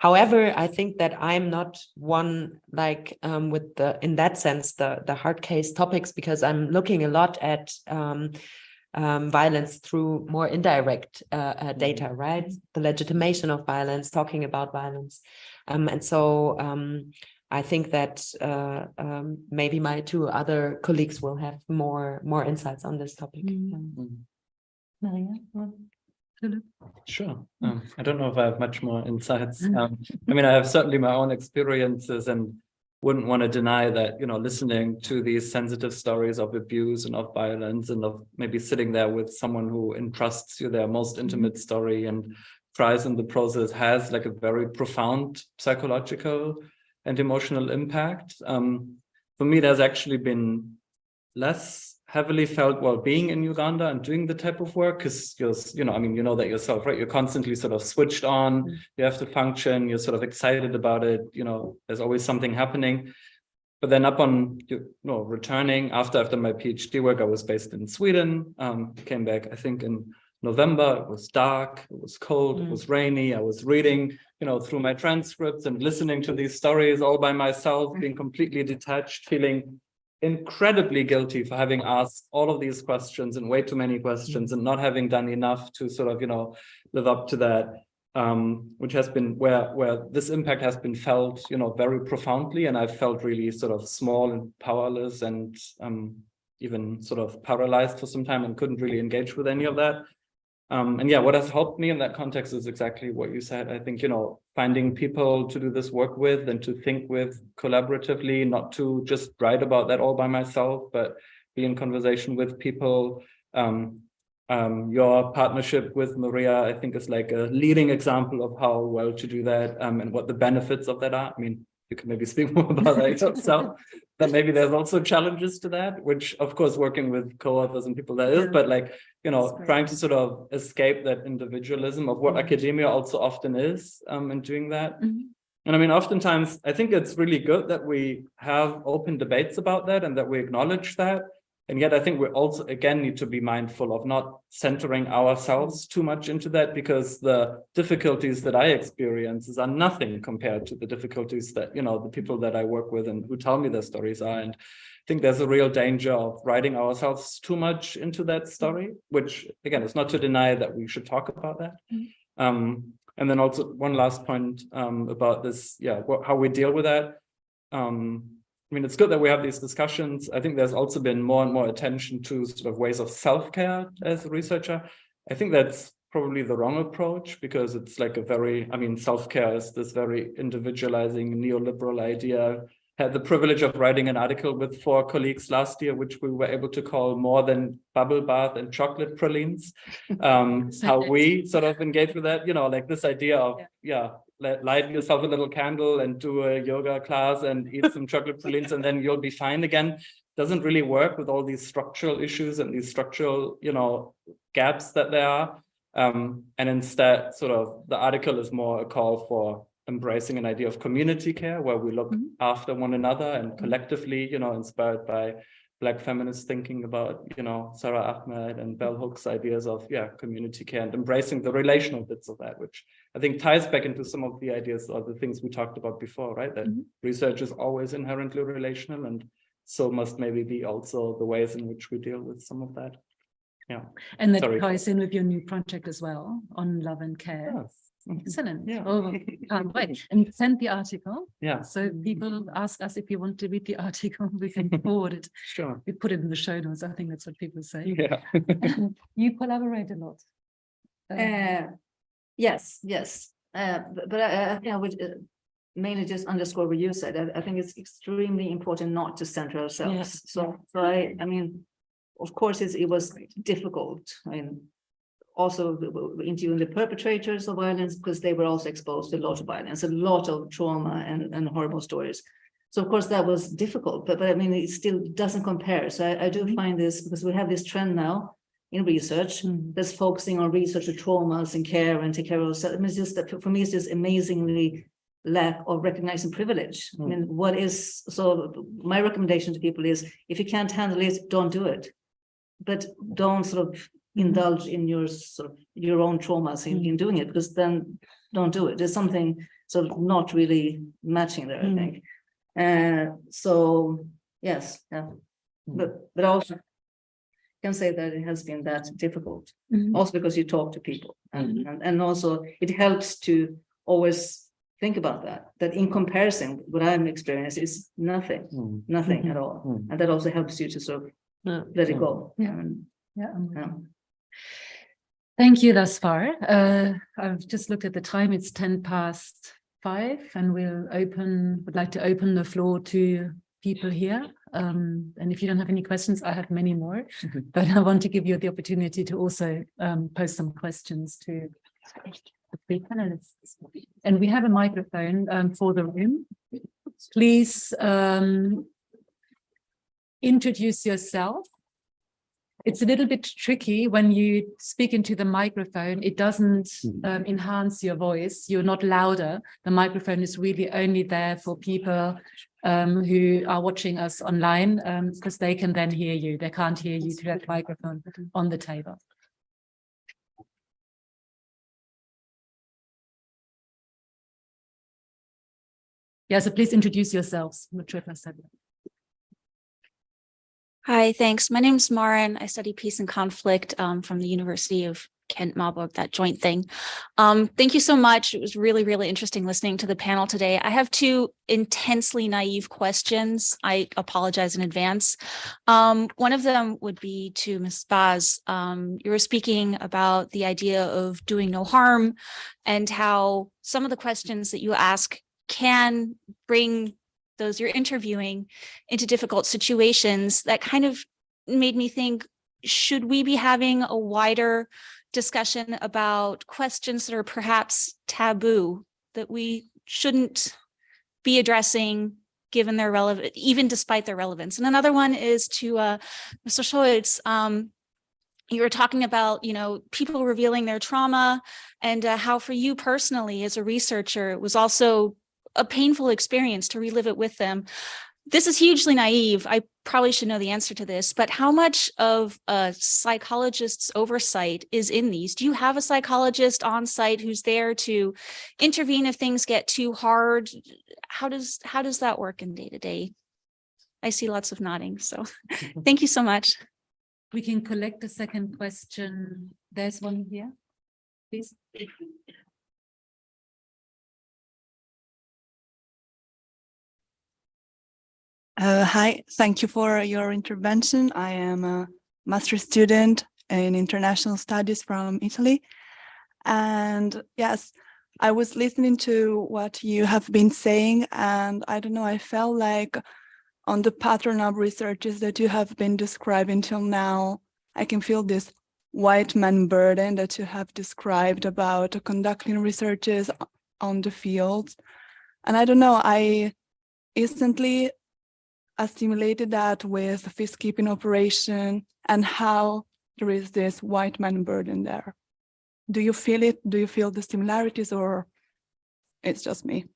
However, I think that I'm not one like with in that sense the hard case topics, because I'm looking a lot at violence through more indirect data, right? The legitimation of violence, talking about violence. And so I think that maybe my two other colleagues will have more insights on this topic. Mariel? Philipp? Sure. I don't know if I have much more insights. I mean, I have certainly my own experiences and wouldn't want to deny that, listening to these sensitive stories of abuse and of violence and of maybe sitting there with someone who entrusts you their most intimate story and cries in the process has like a very profound psychological and emotional impact. For me, there's actually been less heavily felt while being in Uganda and doing the type of work, because you're, you know that yourself, right? You're constantly sort of switched on, you have to function, you're sort of excited about it, there's always something happening. But then upon returning after my PhD work, I was based in Sweden, came back, I think in November. It was dark, it was cold, it was rainy. I was reading, through my transcripts and listening to these stories all by myself, being completely detached, feeling incredibly guilty for having asked all of these questions and way too many questions and not having done enough to sort of, live up to that, which has been where this impact has been felt, very profoundly. And I felt really sort of small and powerless and even sort of paralyzed for some time and couldn't really engage with any of that. And yeah, what has helped me in that context is exactly what you said. I think, finding people to do this work with and to think with collaboratively, not to just write about that all by myself, but be in conversation with people. Your partnership with Maria, I think, is like a leading example of how well to do that and what the benefits of that are. I mean, you can maybe speak more about that yourself. That maybe there's also challenges to that, which of course working with co-authors and people that is, but like, trying to sort of escape that individualism of what academia also often is in doing that. And I mean, oftentimes I think it's really good that we have open debates about that and that we acknowledge that. And yet I think we also, again, need to be mindful of not centering ourselves too much into that, because the difficulties that I experience are nothing compared to the difficulties that, the people that I work with and who tell me their stories are. And I think there's a real danger of writing ourselves too much into that story, which, again, it's not to deny that we should talk about that. And then also one last point about this, how we deal with that. I mean, it's good that we have these discussions. I think there's also been more and more attention to sort of ways of self-care as a researcher. I think that's probably the wrong approach, because it's like self-care is this very individualizing neoliberal idea. Had the privilege of writing an article with 4 colleagues last year, which we were able to call More Than Bubble Bath and Chocolate Pralines. How we sort of engage with that, like this idea of, light yourself a little candle and do a yoga class and eat some chocolate pralines and then you'll be fine again. Doesn't really work with all these structural issues and these structural, gaps that there are. And instead, sort of the article is more a call for embracing an idea of community care, where we look after one another and collectively, inspired by Black feminists thinking about, you know, Sarah Ahmed and Bell Hooks' ideas of, community care and embracing the relational bits of that, which I think ties back into some of the ideas or the things we talked about before, right? That research is always inherently relational, and so must maybe be also the ways in which we deal with some of that. Yeah. And that ties in with your new project as well on love and care. Yes. Excellent. Yeah. Oh, can't wait. And send the article. Yeah. So people ask us if you want to read the article, we can forward it. Sure. We put it in the show notes. I think that's what people say. Yeah. You collaborate a lot. Yes. But I think I would mainly just underscore what you said. I think it's extremely important not to center ourselves. So I mean, of course, it was difficult. I mean, also interviewing the perpetrators of violence, because they were also exposed to a lot of violence, a lot of trauma and horrible stories. So of course that was difficult, but I mean, it still doesn't compare. So I do find this, because we have this trend now in research that's focusing on research of traumas and care and take care of ourselves. I mean, it's just that for me, it's just amazingly lack of recognizing privilege. I mean, so my recommendation to people is, if you can't handle it, don't do it. But don't sort of indulge in your own traumas in doing it, because then don't do it. There's something sort of not really matching there, I think. So yes, but also can say that it has been that difficult, also because you talk to people, and also it helps to always think about that in comparison, what I'm experiencing is nothing at all, and that also helps you to sort of let it go. Thank you thus far. I've just looked at the time. It's 5:10, and would like to open the floor to people here. And if you don't have any questions, I have many more, but I want to give you the opportunity to also pose some questions to the three panelists. And we have a microphone for the room. Please introduce yourself. It's a little bit tricky when you speak into the microphone. It doesn't enhance your voice. You're not louder. The microphone is really only there for people who are watching us online, because they can then hear you. They can't hear you through that microphone on the table. Yeah, so please introduce yourselves. I'm not sure if I said that. Hi, thanks. My name is Mariel. I study peace and conflict from the University of Kent, Marburg, that joint thing. Thank you so much. It was really, really interesting listening to the panel today. I have two intensely naive questions. I apologize in advance. One of them would be to Ms. Baz. You were speaking about the idea of doing no harm and how some of the questions that you ask can bring those you're interviewing into difficult situations. That kind of made me think, should we be having a wider discussion about questions that are perhaps taboo, that we shouldn't be addressing given their relevance, even despite their relevance? And another one is to Mr. Schulz. You were talking about, people revealing their trauma, and how for you personally as a researcher, it was also a painful experience to relive it with them. This is hugely naive. I probably should know the answer to this, but how much of a psychologist's oversight is in these? Do you have a psychologist on site who's there to intervene if things get too hard? How does that work in day-to-day? I see lots of nodding, so thank you so much. We can collect the second question. There's one here, please. Hi, thank you for your intervention. I am a master's student in international studies from Italy. And yes, I was listening to what you have been saying, and I don't know, I felt like on the pattern of researches that you have been describing till now, I can feel this white man burden that you have described about conducting researches on the field. And I don't know, I instantly assimilated that with the peacekeeping operation and how there is this white man burden there. Do you feel it? Do you feel the similarities, or it's just me?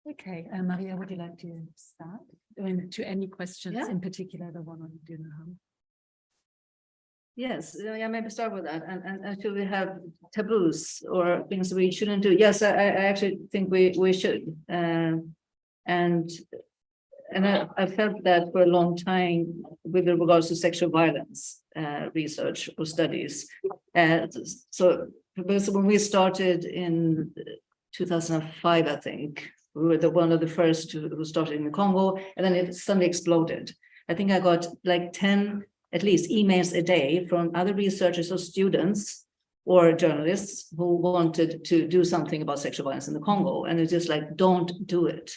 Okay, Maria, would you like to start? I mean, to any questions Yeah. in particular, the one on Dunham? Yes, yeah, maybe start with that. And should we have taboos or things we shouldn't do? Yes, I actually think we should. And I felt that for a long time with regards to sexual violence research or studies. So because when we started in 2005, I think we were one of the first who started in the Congo, and then it suddenly exploded. I think I got like 10 at least emails a day from other researchers or students or journalists who wanted to do something about sexual violence in the Congo. And it's just like, don't do it.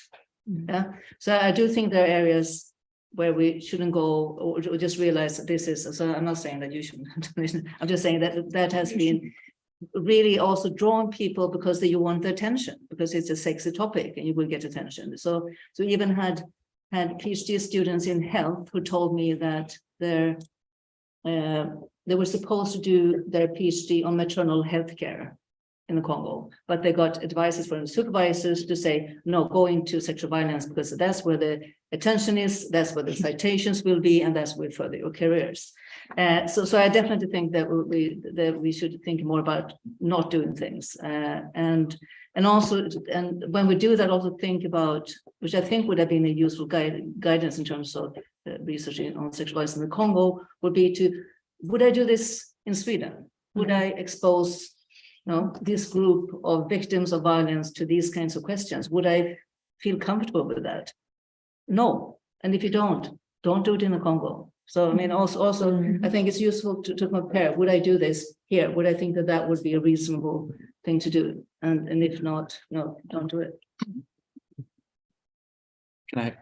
Yeah. So I do think there are areas where we shouldn't go or just realize that this is, so I'm not saying that you shouldn't, I'm just saying that that has been really also drawing people because you want the attention, because it's a sexy topic and you will get attention. So even had PhD students in health who told me that they were supposed to do their PhD on maternal health care in the Congo, but they got advices from the supervisors to say, no, go into sexual violence because that's where the attention is, that's where the citations will be, and that's where further your careers. So I definitely think that we should think more about not doing things, and also when we do that, also think about, which I think would have been a useful guidance in terms of researching on sexual violence in the Congo, would be to, would I do this in Sweden? Would I expose this group of victims of violence to these kinds of questions? Would I feel comfortable with that? No. And if you don't do it in the Congo. So I mean, also I think it's useful to compare. Would I do this here? Would I think that that would be a reasonable thing to do? And if not, no, don't do it.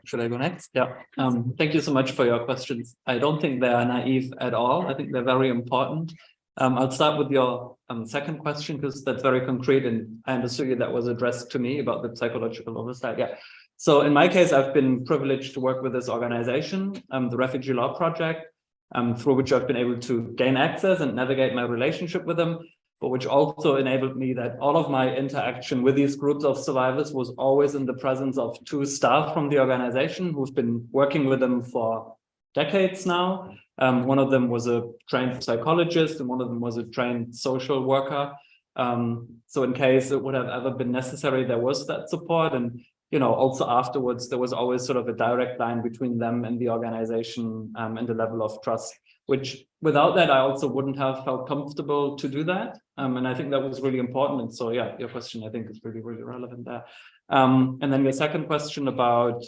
Should I go next? Yeah. Thank you so much for your questions. I don't think they are naive at all. I think they're very important. I'll start with your second question, because that's very concrete, and I understood that was addressed to me about the psychological oversight. Yeah. So in my case, I've been privileged to work with this organization, the Refugee Law Project, through which I've been able to gain access and navigate my relationship with them, but which also enabled me that all of my interaction with these groups of survivors was always in the presence of two staff from the organization who've been working with them for decades now. One of them was a trained psychologist and one of them was a trained social worker. So in case it would have ever been necessary, there was that support. And, also afterwards, there was always sort of a direct line between them and the organization and the level of trust, which without that, I also wouldn't have felt comfortable to do that. And I think that was really important. And so, yeah, your question, I think, is really, really relevant there. And then your second question about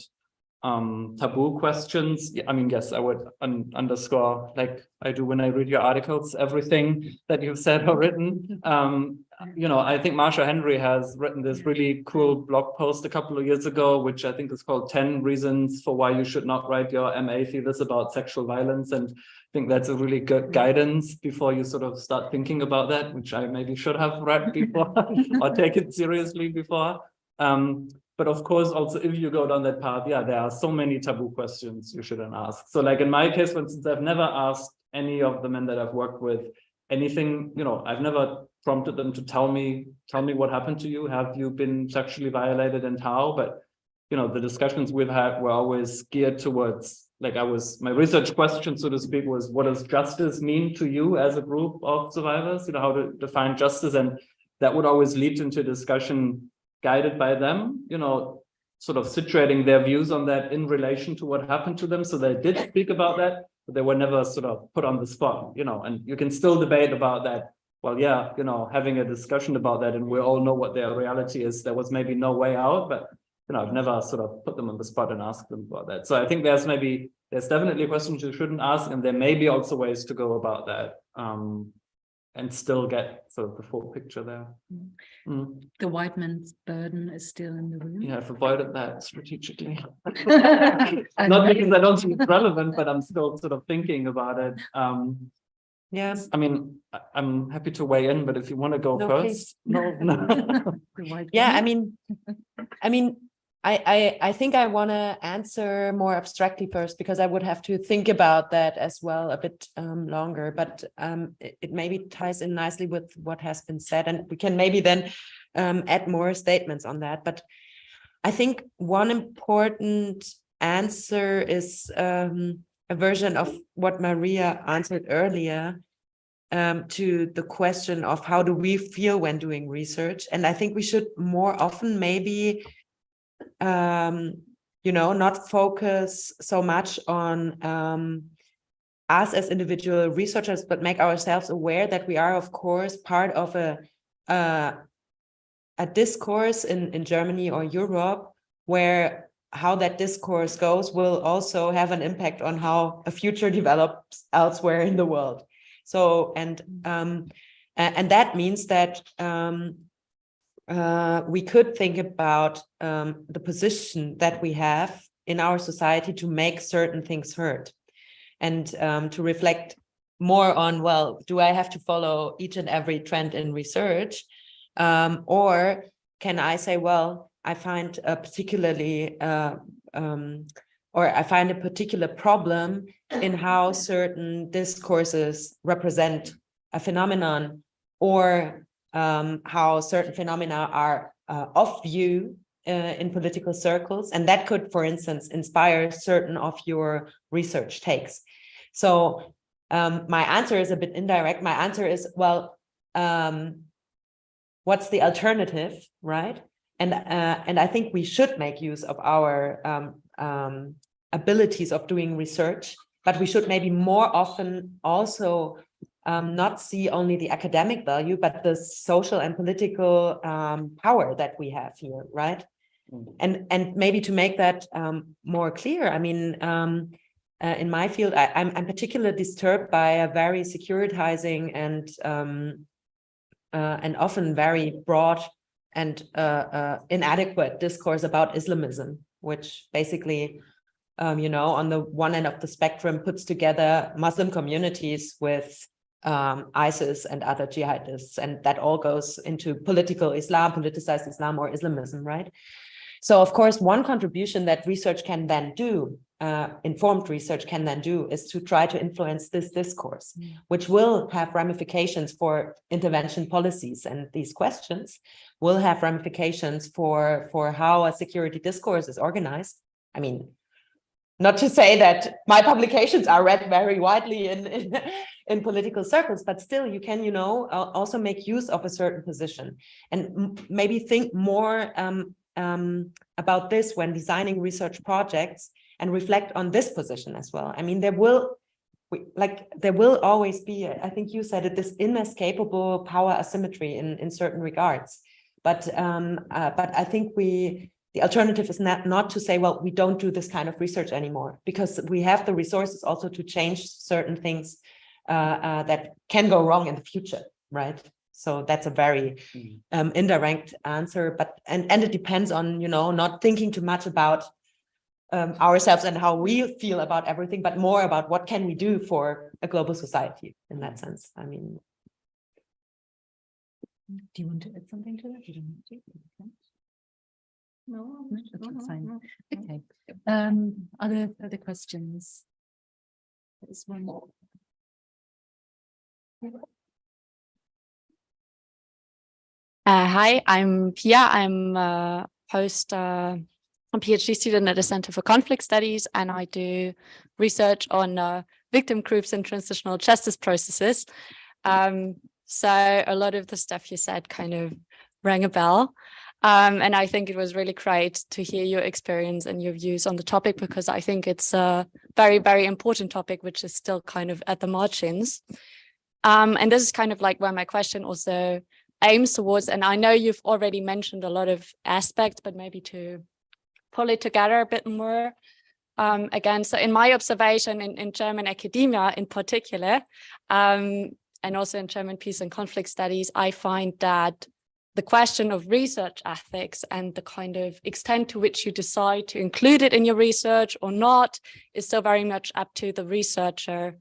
taboo questions. I mean, yes, I would underscore, like I do when I read your articles, everything that you've said or written. I think Marsha Henry has written this really cool blog post a couple of years ago, which I think is called 10 Reasons for Why You Should Not Write Your MA Thesis About Sexual Violence. And I think that's a really good guidance before you sort of start thinking about that, which I maybe should have read before or take it seriously before. But of course, also, if you go down that path, yeah, there are so many taboo questions you shouldn't ask. So like in my case, for instance, I've never asked any of the men that I've worked with anything, I've never prompted them to tell me what happened to you. Have you been sexually violated and how? But, the discussions we've had were always geared towards, my research question, so to speak, was what does justice mean to you as a group of survivors? How to define justice. And that would always lead into a discussion guided by them, sort of situating their views on that in relation to what happened to them. So they did speak about that, but they were never sort of put on the spot, and you can still debate about that. Well, yeah, having a discussion about that, and we all know what their reality is. There was maybe no way out, but, I've never sort of put them on the spot and asked them about that. So I think there's definitely questions you shouldn't ask, and there may be also ways to go about that. And still get sort of the full picture there. The white man's burden is still in the room. Yeah, I've avoided that strategically. Not because I don't think it's relevant, but I'm still sort of thinking about it. Yes, I mean, I'm happy to weigh in, but if you want to go first, no. Yeah, I mean, I think I want to answer more abstractly first, because I would have to think about that as well a bit longer, but it maybe ties in nicely with what has been said, and we can maybe then add more statements on that. But I think one important answer is a version of what Maria answered earlier to the question of how do we feel when doing research. And I think we should more often maybe, not focus so much on us as individual researchers, but make ourselves aware that we are, of course, part of a discourse in Germany or Europe, where how that discourse goes will also have an impact on how a future develops elsewhere in the world. So, and that means that we could think about the position that we have in our society to make certain things heard, and to reflect more on, well, do I have to follow each and every trend in research? Or can I say, well, I find a particularly, or I find a particular problem in how certain discourses represent a phenomenon, or how certain phenomena are off view in political circles. And that could, for instance, inspire certain of your research takes. So my answer is a bit indirect. My answer is, well, what's the alternative, right? And I think we should make use of our abilities of doing research, but we should maybe more often also not see only the academic value, but the social and political power that we have here, right? And maybe to make that more clear, I mean, in my field, I'm particularly disturbed by a very securitizing and often very broad and inadequate discourse about Islamism, which basically, on the one end of the spectrum puts together Muslim communities with ISIS and other jihadists, and that all goes into political Islam, politicized Islam, or Islamism, right? So, of course, one contribution that research can then do, informed research can then do, is to try to influence this discourse, which will have ramifications for intervention policies. And these questions will have ramifications for how a security discourse is organized. I mean, not to say that my publications are read very widely in political circles, but still you can, also make use of a certain position and maybe think more about this when designing research projects, and reflect on this position as well. I mean, there will always be, I think you said it, this inescapable power asymmetry in certain regards. But I think the alternative is not to say, well, we don't do this kind of research anymore, because we have the resources also to change certain things that can go wrong in the future, right? So that's a very indirect answer, but and it depends on, not thinking too much about ourselves and how we feel about everything, but more about what can we do for a global society in that sense. I mean, do you want to add something to that? You don't want to? No, that's fine. Okay. Other questions? There's one more. Hi, I'm Pia. I'm a PhD student at the Center for Conflict Studies, and I do research on victim groups and transitional justice processes. So a lot of the stuff you said kind of rang a bell. And I think it was really great to hear your experience and your views on the topic, because I think it's a very, very important topic, which is still kind of at the margins. And this is kind of like where my question also aims towards, and I know you've already mentioned a lot of aspects, but maybe to pull it together a bit more. Again, so in my observation in German academia in particular, and also in German peace and conflict studies, I find that the question of research ethics and the kind of extent to which you decide to include it in your research or not is still very much up to the researcher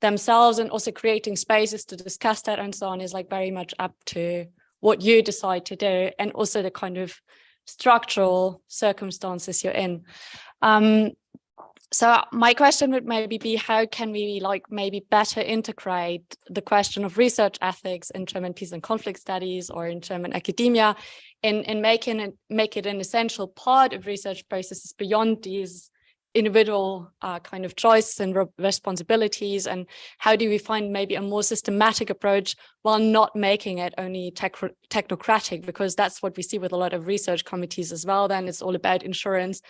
themselves, and also creating spaces to discuss that and so on is like very much up to what you decide to do, and also the kind of structural circumstances you're in. So my question would maybe be, how can we maybe better integrate the question of research ethics in German peace and conflict studies or in German academia in make it an essential part of research processes beyond these individual kind of choices and responsibilities, and how do we find maybe a more systematic approach while not making it only technocratic, because that's what we see with a lot of research committees as well. Then it's all about insurance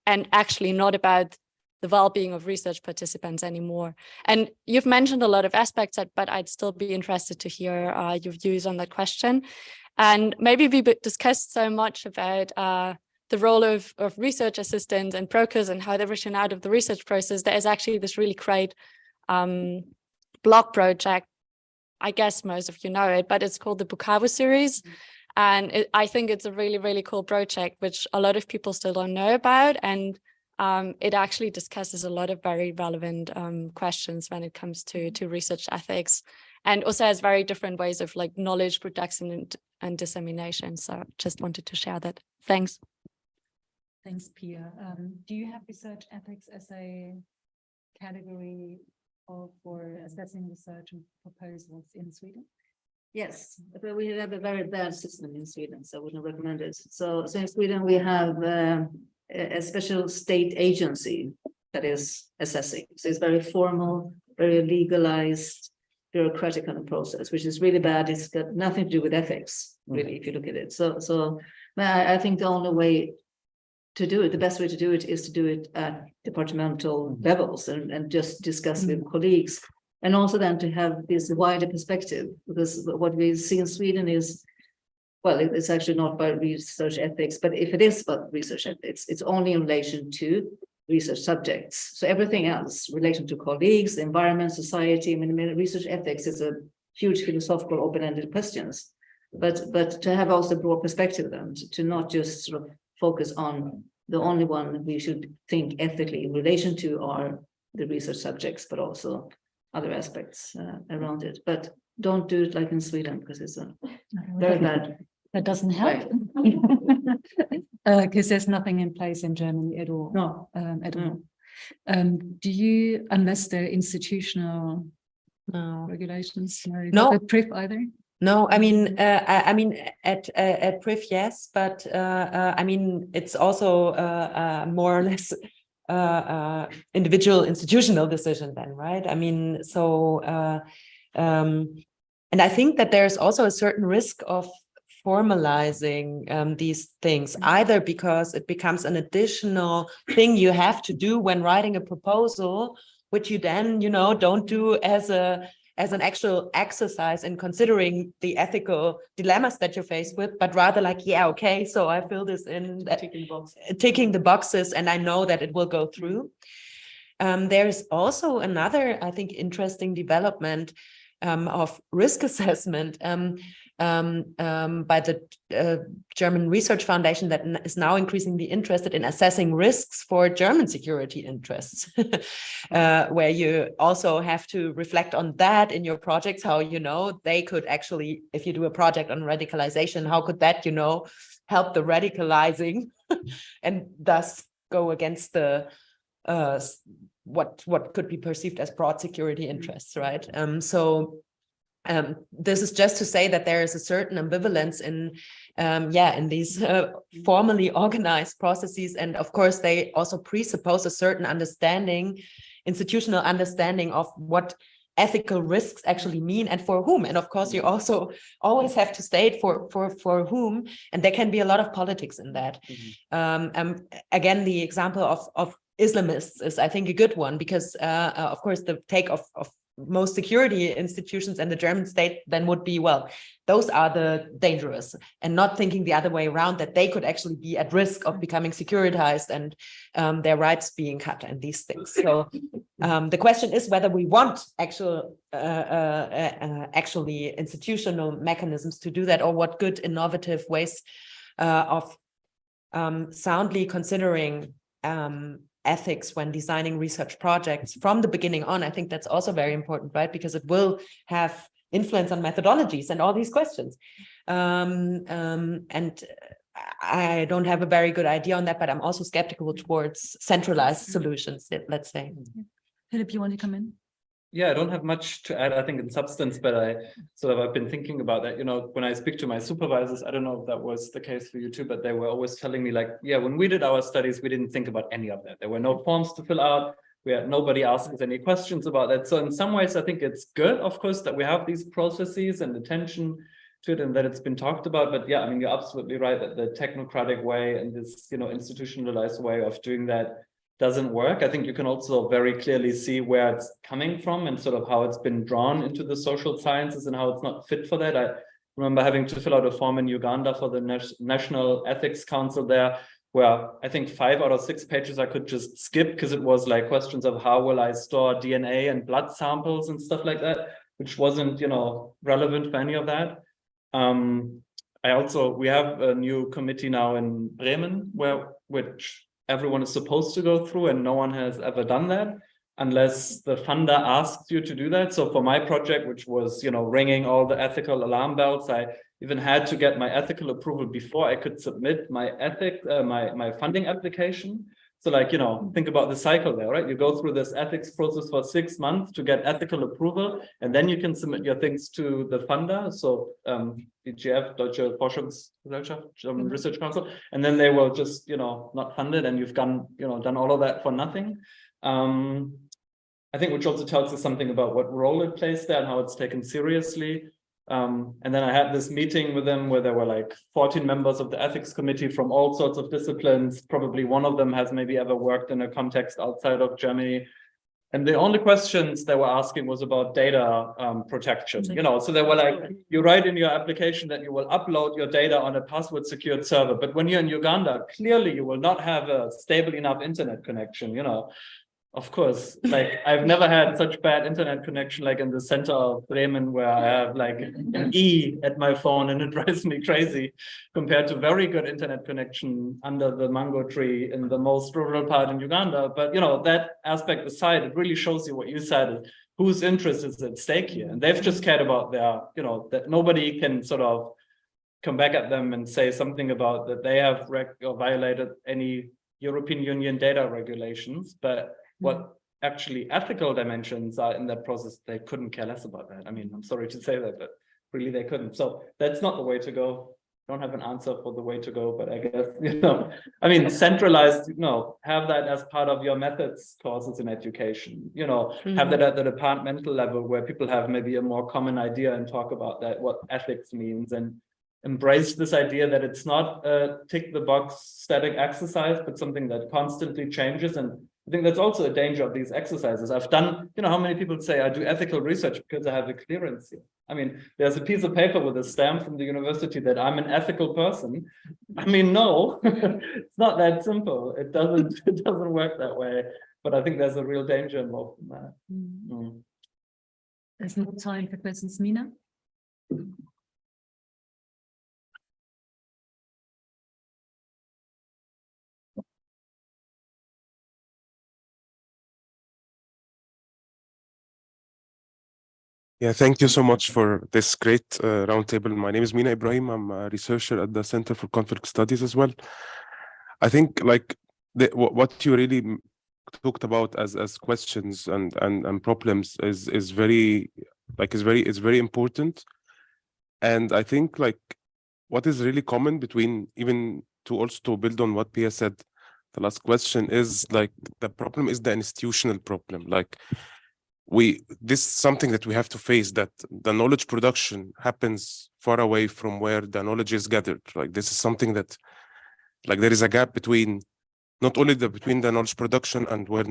and actually not about the well-being of research participants anymore. And you've mentioned a lot of aspects, but I'd still be interested to hear your views on that question. And maybe we discussed so much about the role of research assistants and brokers and how they're written out of the research process. There is actually this really great blog project. I guess most of you know it, but it's called the Bukavu series. And I think it's a really, really cool project, which a lot of people still don't know about. And it actually discusses a lot of very relevant questions when it comes to research ethics, and also has very different ways of knowledge production and dissemination. So just wanted to share that. Thanks. Thanks, Pia. Do you have research ethics as a category for assessing research and proposals in Sweden? Yes, but we have a very bad system in Sweden, so I wouldn't recommend it. So in Sweden, we have a special state agency that is assessing. So it's very formal, very legalized, bureaucratic kind of process, which is really bad. It's got nothing to do with ethics, really, if you look at it. So I think the only way to do it, the best way to do it is to do it at departmental levels and just discuss with colleagues. And also then to have this wider perspective, because what we see in Sweden is, well, it's actually not about research ethics, but if it is about research ethics, it's only in relation to research subjects. So everything else, relation to colleagues, the environment, society, I mean, research ethics is a huge philosophical open-ended questions. But to have also broad perspective then, to not just sort of focus on the only one we should think ethically in relation to are the research subjects, but also other aspects around it. But don't do it like in Sweden, because it's very bad. That doesn't help. Because there's nothing in place in Germany at all. No. At all. Do you, unless there are institutional regulations, No. At PRIF either? No, I mean, at PRIF, yes, but I mean, it's also more or less individual institutional decision then, right? I mean, so, and I think that there's also a certain risk of formalizing these things, either because it becomes an additional thing you have to do when writing a proposal, which you then, don't do as an actual exercise in considering the ethical dilemmas that you're faced with, but rather okay, so I fill this in, ticking the boxes, and I know that it will go through. There's also another, I think, interesting development of risk assessment by the German Research Foundation that is now increasingly interested in assessing risks for German security interests, where you also have to reflect on that in your projects, how, they could actually, if you do a project on radicalization, how could that, help the radicalizing and thus go against the what could be perceived as broad security interests, right? This is just to say that there is a certain ambivalence in these formally organized processes, and of course they also presuppose a certain understanding, institutional understanding of what ethical risks actually mean and for whom. And of course you also always have to state for whom, and there can be a lot of politics in that. Again, the example of Islamists is, I think, a good one, because of course the take of most security institutions and the German state then would be, well, those are the dangerous, and not thinking the other way around, that they could actually be at risk of becoming securitized and their rights being cut and these things. So the question is whether we want actually institutional mechanisms to do that, or what good innovative ways of soundly considering ethics when designing research projects from the beginning on. I think that's also very important, right? Because it will have influence on methodologies and all these questions. And I don't have a very good idea on that, but I'm also skeptical towards centralized solutions, let's say. Philipp, you want to come in? Yeah, I don't have much to add, I think, in substance, but I've been thinking about that. You know, when I speak to my supervisors, I don't know if that was the case for you too, but they were always telling me like, yeah, when we did our studies, we didn't think about any of that. There were no forms to fill out. We had nobody asked us any questions about that. So in some ways, I think it's good, of course, that we have these processes and attention to it and that it's been talked about. But yeah, I mean, you're absolutely right that the technocratic way and this, you know, institutionalized way of doing that doesn't work. I think you can also very clearly see where it's coming from and sort of how it's been drawn into the social sciences and how it's not fit for that. I remember having to fill out a form in Uganda for the National Ethics Council there, where I think 5 out of 6 pages I could just skip because it was like questions of how will I store DNA and blood samples and stuff like that, which wasn't, you know, relevant for any of that. We have a new committee now in Bremen, which everyone is supposed to go through, and no one has ever done that unless the funder asks you to do that. So for my project, which was, you know, ringing all the ethical alarm bells, I even had to get my ethical approval before I could submit my my funding application. So like, you know, think about the cycle there, right? You go through this ethics process for 6 months to get ethical approval, and then you can submit your things to the funder. So DGF, Deutsche Forschungsgesellschaft, German Research Council, and then they will just, you know, not fund it, and you've done all of that for nothing. I think which also tells us something about what role it plays there and how it's taken seriously. And then I had this meeting with them where there were like 14 members of the ethics committee from all sorts of disciplines. Probably one of them has maybe ever worked in a context outside of Germany. And the only questions they were asking was about data protection. You know, so they were like, you write in your application that you will upload your data on a password secured server. But when you're in Uganda, clearly you will not have a stable enough internet connection, you know. Of course, like I've never had such bad internet connection like in the center of Bremen, where I have like an E at my phone and it drives me crazy compared to very good internet connection under the mango tree in the most rural part in Uganda. But, you know, that aspect aside, it really shows you what you said, whose interest is at stake here. And they've just cared about their, you know, that nobody can sort of come back at them and say something about that they have violated any European Union data regulations. But what actually ethical dimensions are in that process, they couldn't care less about that. I mean, I'm sorry to say that, but really they couldn't. So that's not the way to go. I don't have an answer for the way to go, but I guess, you know, I mean, centralized, you know, have that as part of your methods courses in education, you know, have that at the departmental level where people have maybe a more common idea and talk about that, what ethics means, and embrace this idea that it's not a tick the box static exercise, but something that constantly changes. And I think that's also a danger of these exercises. I've done, you know, how many people say I do ethical research because I have a clearance here. I mean, there's a piece of paper with a stamp from the university that I'm an ethical person. I mean, no, it's not that simple. It doesn't work that way. But I think there's a real danger involved in that. There's no time for questions, MENA. Yeah, thank you so much for this great roundtable. My name is Mina Ibrahim. I'm a researcher at the Center for Conflict Studies as well. I think like what you really talked about as questions and problems is very important. And I think like what is really common between, even to build on what Pia said, the last question is like the problem is the institutional problem. Like this is something that we have to face, that the knowledge production happens far away from where the knowledge is gathered. Like this is something that, like there is a gap between not only between the knowledge production and where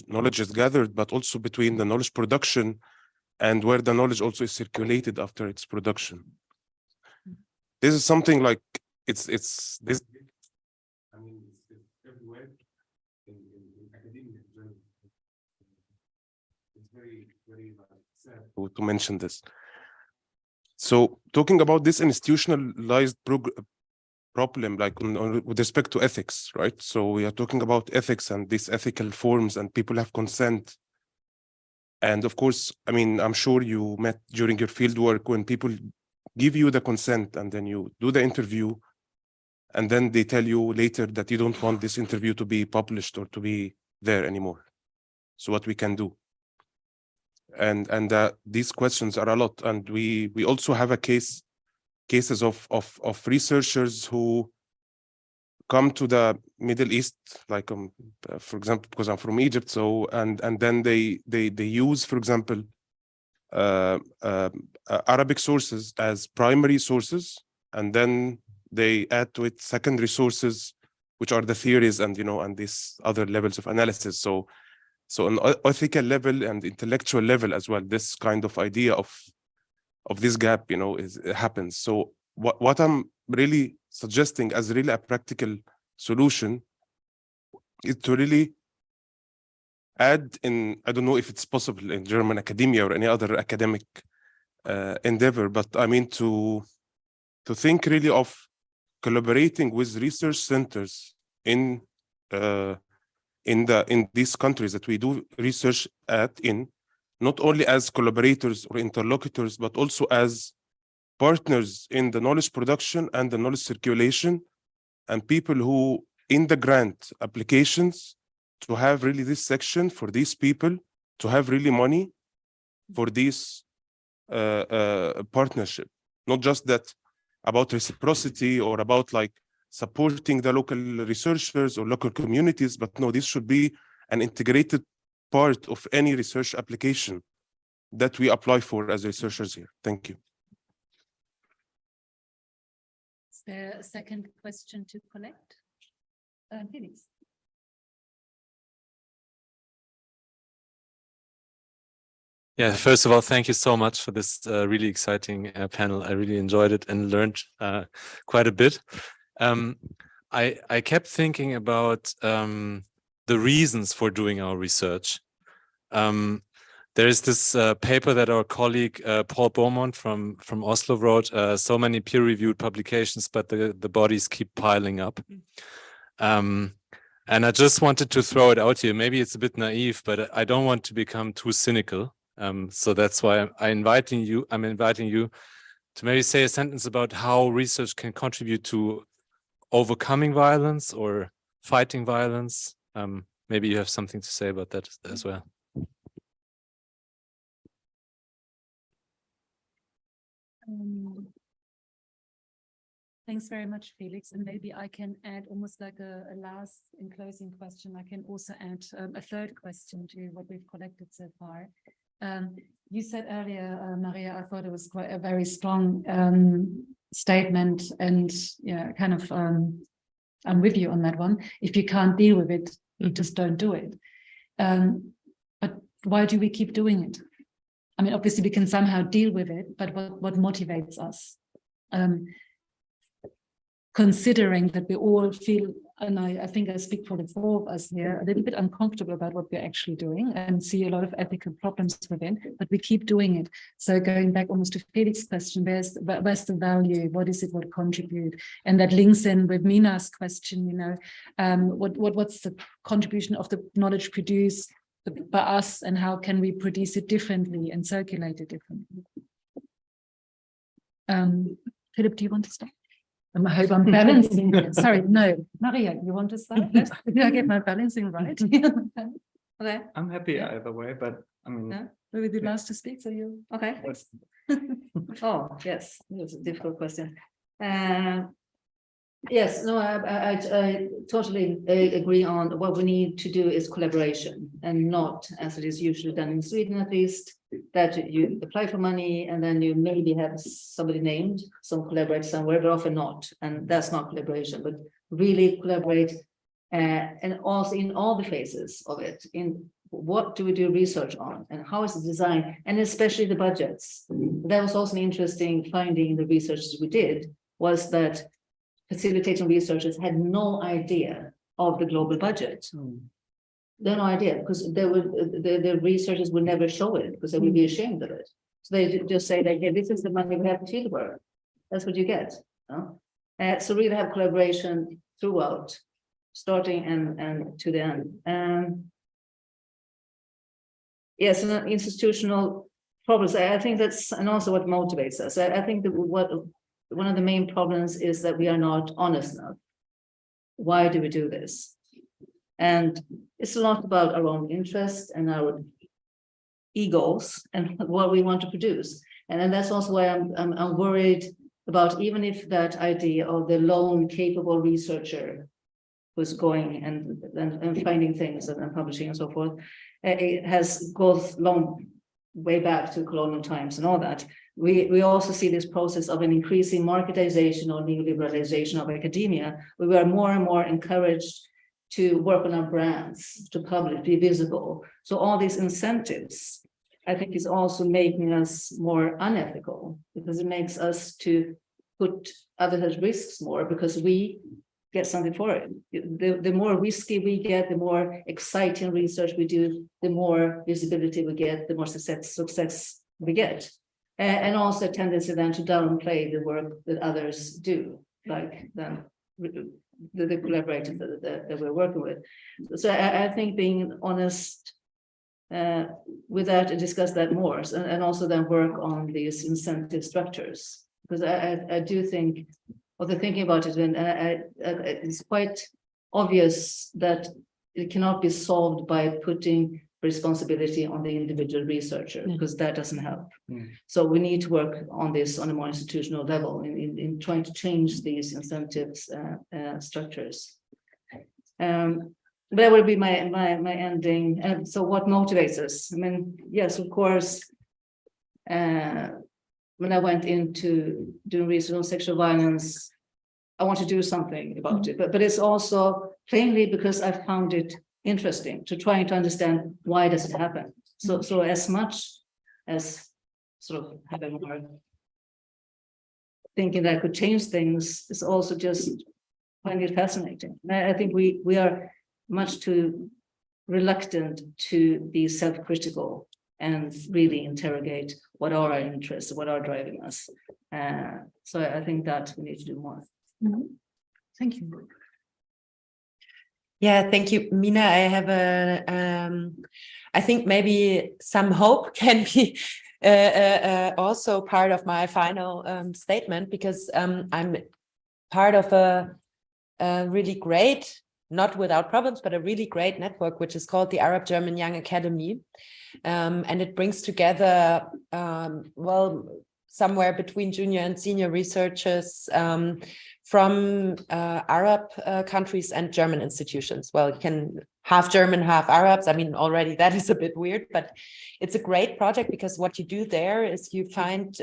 knowledge is gathered, but also between the knowledge production and where the knowledge also is circulated after its production. This is something like it's this. I mean, it's everywhere in academia. It's very sad to mention this. So talking about this institutionalized problem, like with respect to ethics, right? So we are talking about ethics and these ethical forms, and people have consent. And of course, I mean, I'm sure you met during your field work when people give you the consent and then you do the interview, and then they tell you later that you don't want this interview to be published or to be there anymore. So what we can do? And these questions are a lot, and we also have cases of researchers who come to the Middle East, like for example, because I'm from Egypt, so and then they use, for example, Arabic sources as primary sources, and then they add to it secondary sources, which are the theories and and these other levels of analysis. So on ethical level and intellectual level as well, this kind of idea of this gap, happens. So what I'm really suggesting as really a practical solution is to really add in, I don't know if it's possible in German academia or any other academic endeavor, but I mean to think really of collaborating with research centers in these countries that we do research in, not only as collaborators or interlocutors, but also as partners in the knowledge production and the knowledge circulation, and people who in the grant applications to have really this section for these people to have really money for this partnership, not just that about reciprocity or about like supporting the local researchers or local communities, but no, this should be an integrated part of any research application that we apply for as researchers here. Thank you. Is there a second question to collect? Felix. Yeah, first of all, thank you so much for this really exciting panel. I really enjoyed it and learned quite a bit. I kept thinking about the reasons for doing our research. There is this paper that our colleague Paul Beaumont from Oslo wrote, so many peer-reviewed publications, but the bodies keep piling up. And I just wanted to throw it out here. Maybe it's a bit naive, but I don't want to become too cynical. So that's why I'm inviting you to maybe say a sentence about how research can contribute to overcoming violence or fighting violence. Maybe you have something to say about that as well. Thanks very much, Felix. And maybe I can add almost like a last and closing question. I can also add a third question to what we've collected so far. You said earlier, Maria, I thought it was quite a very strong statement, and yeah, kind of I'm with you on that one. If you can't deal with it, you just don't do it. But why do we keep doing it? I mean, obviously we can somehow deal with it, but what motivates us? Considering that we all feel, and I think I speak for the four of us here, a little bit uncomfortable about what we're actually doing and see a lot of ethical problems within, but we keep doing it. So going back almost to Felix's question, where's the value? What is it, what contribute? And that links in with Mina's question, what's the contribution of the knowledge produced by us, and how can we produce it differently and circulate it differently? Philipp, do you want to start? I hope I'm balancing. Sorry, no. Maria, you want to start? Did I get my balancing right? Okay. I'm happy either way, but I mean... Yeah. Maybe the last to speak, so you... Okay. Oh, yes. That's a difficult question. Yes, no, I totally agree on what we need to do is collaboration, and not, as it is usually done in Sweden at least, that you apply for money and then you maybe have somebody named, some collaborate somewhere, but often not. And that's not collaboration, but really collaborate and also in all the phases of it, in what do we do research on and how is it designed, and especially the budgets. That was also an interesting finding in the research we did, was that facilitating researchers had no idea of the global budget. They had no idea, because the researchers would never show it because they would be ashamed of it. So they just say that, yeah, this is the money we have to field work. That's what you get. So really have collaboration throughout, starting and to the end. Yes, and institutional problems. I think that's, and also what motivates us. I think that what one of the main problems is that we are not honest enough. Why do we do this? And it's a lot about our own interests and our egos and what we want to produce. And that's also why I'm worried about, even if that idea of the lone capable researcher who's going and finding things and publishing and so forth, it goes long way back to colonial times and all that. We also see this process of an increasing marketization or neoliberalization of academia, where we are more and more encouraged to work on our brands, to publish, be visible. So all these incentives, I think, is also making us more unethical, because it makes us to put others at risks more, because we get something for it. The more risky we get, the more exciting research we do, the more visibility we get, the more success we get. And also a tendency then to downplay the work that others do, like then the collaborators that we're working with. So I think being honest with that and discuss that more, and also then work on these incentive structures, because I do think, the thinking about it, and it's quite obvious that it cannot be solved by putting responsibility on the individual researcher, because that doesn't help. So we need to work on this on a more institutional level in trying to change these incentives structures. But that will be my ending. And so what motivates us? I mean, yes, of course, when I went into doing research on sexual violence, I want to do something about it. But it's also plainly because I found it interesting to try to understand, why does it happen? So as much as sort of having more thinking that I could change things, is also just finding it fascinating. And I think we are much too reluctant to be self-critical and really interrogate what are our interests, what are driving us. So I think that we need to do more. Thank you. Yeah, thank you, Mina. I have I think maybe some hope can be also part of my final statement, because I'm part of a really great, not without problems, but a really great network, which is called the Arab German Young Academy. And it brings together, somewhere between junior and senior researchers from Arab countries and German institutions. Well, you can half German, half Arabs. I mean, already that is a bit weird, but it's a great project, because what you do there is you find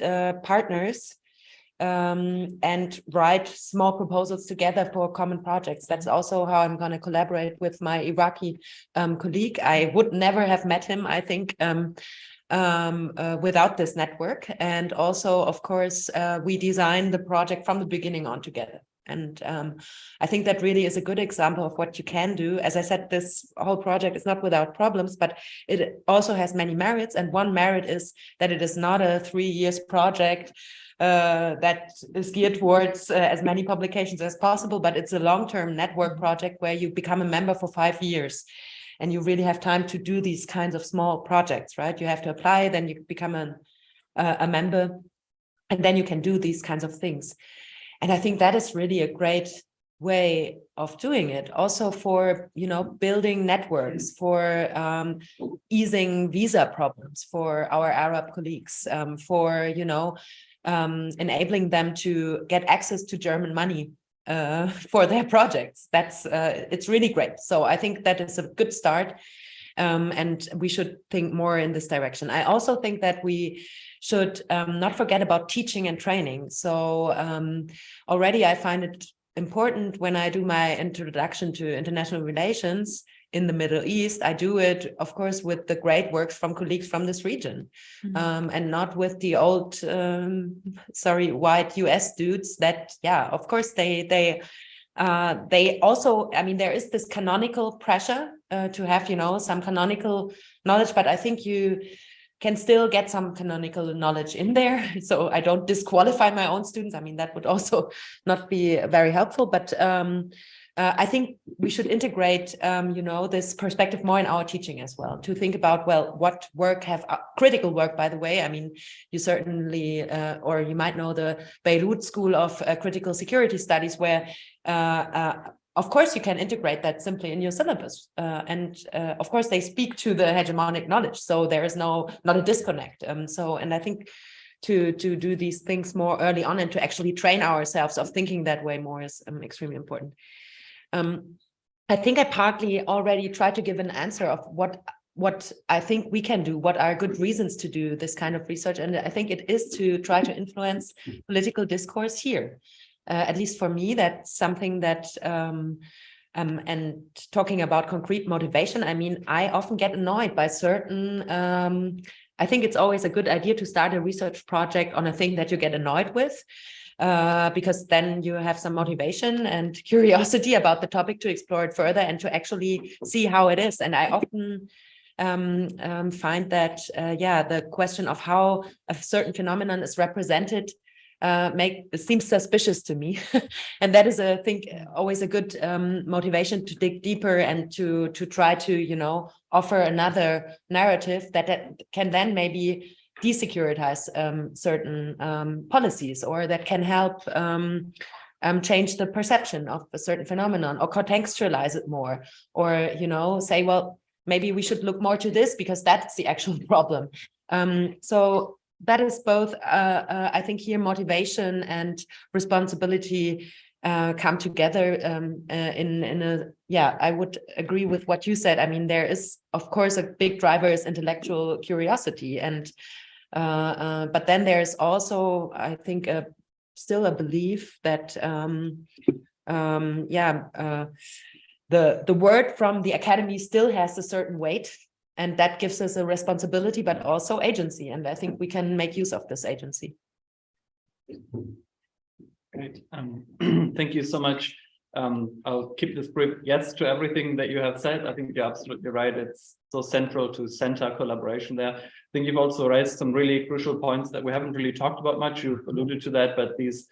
partners and write small proposals together for common projects. That's also how I'm going to collaborate with my Iraqi colleague. I would never have met him, I think, without this network. And also, of course, we designed the project from the beginning on together. And I think that really is a good example of what you can do. As I said, this whole project is not without problems, but it also has many merits. And one merit is that it is not a 3 years project that is geared towards as many publications as possible, but it's a long-term network project where you become a member for 5 years. And you really have time to do these kinds of small projects, right? You have to apply, then you become a member, and then you can do these kinds of things. And I think that is really a great way of doing it. Also for, building networks, for easing visa problems for our Arab colleagues, for, enabling them to get access to German money for their projects. That's it's really great. So I think that is a good start, and we should think more in this direction. I also think that we should not forget about teaching and training. So already I find it important when I do my introduction to international relations in the Middle East. I do it, of course, with the great works from colleagues from this region, and not with the old, white US dudes that, of course, they also, I mean, there is this canonical pressure to have, some canonical knowledge, but I think can still get some canonical knowledge in there. So I don't disqualify my own students. I mean, that would also not be very helpful, but I think we should integrate, this perspective more in our teaching as well, to think about, well, what work have critical work, by the way. I mean, you certainly, or you might know the Beirut School of Critical Security Studies, where of course, you can integrate that simply in your syllabus. And of course, they speak to the hegemonic knowledge. So there is not a disconnect. And I think to do these things more early on and to actually train ourselves of thinking that way more is extremely important. I think I partly already tried to give an answer of what I think we can do, what are good reasons to do this kind of research. And I think it is to try to influence political discourse here. At least for me, that's something that, and talking about concrete motivation, I mean, I often get annoyed by certain, I think it's always a good idea to start a research project on a thing that you get annoyed with, because then you have some motivation and curiosity about the topic to explore it further and to actually see how it is. And I often find that, the question of how a certain phenomenon is represented seems suspicious to me. And that is, I think, always a good motivation to dig deeper and to try to, offer another narrative that can then maybe desecuritize certain policies, or that can help change the perception of a certain phenomenon, or contextualize it more, or, say, well, maybe we should look more to this because that's the actual problem. So that is both, I think here motivation and responsibility come together I would agree with what you said. I mean, there is, of course, a big driver is intellectual curiosity. And but then there's also, I think, still a belief that, the word from the academy still has a certain weight. And that gives us a responsibility, but also agency. And I think we can make use of this agency. Great. Thank you so much. I'll keep this brief. Yes to everything that you have said. I think you're absolutely right. It's so central to center collaboration there. I think you've also raised some really crucial points that we haven't really talked about much. You've alluded to that, but these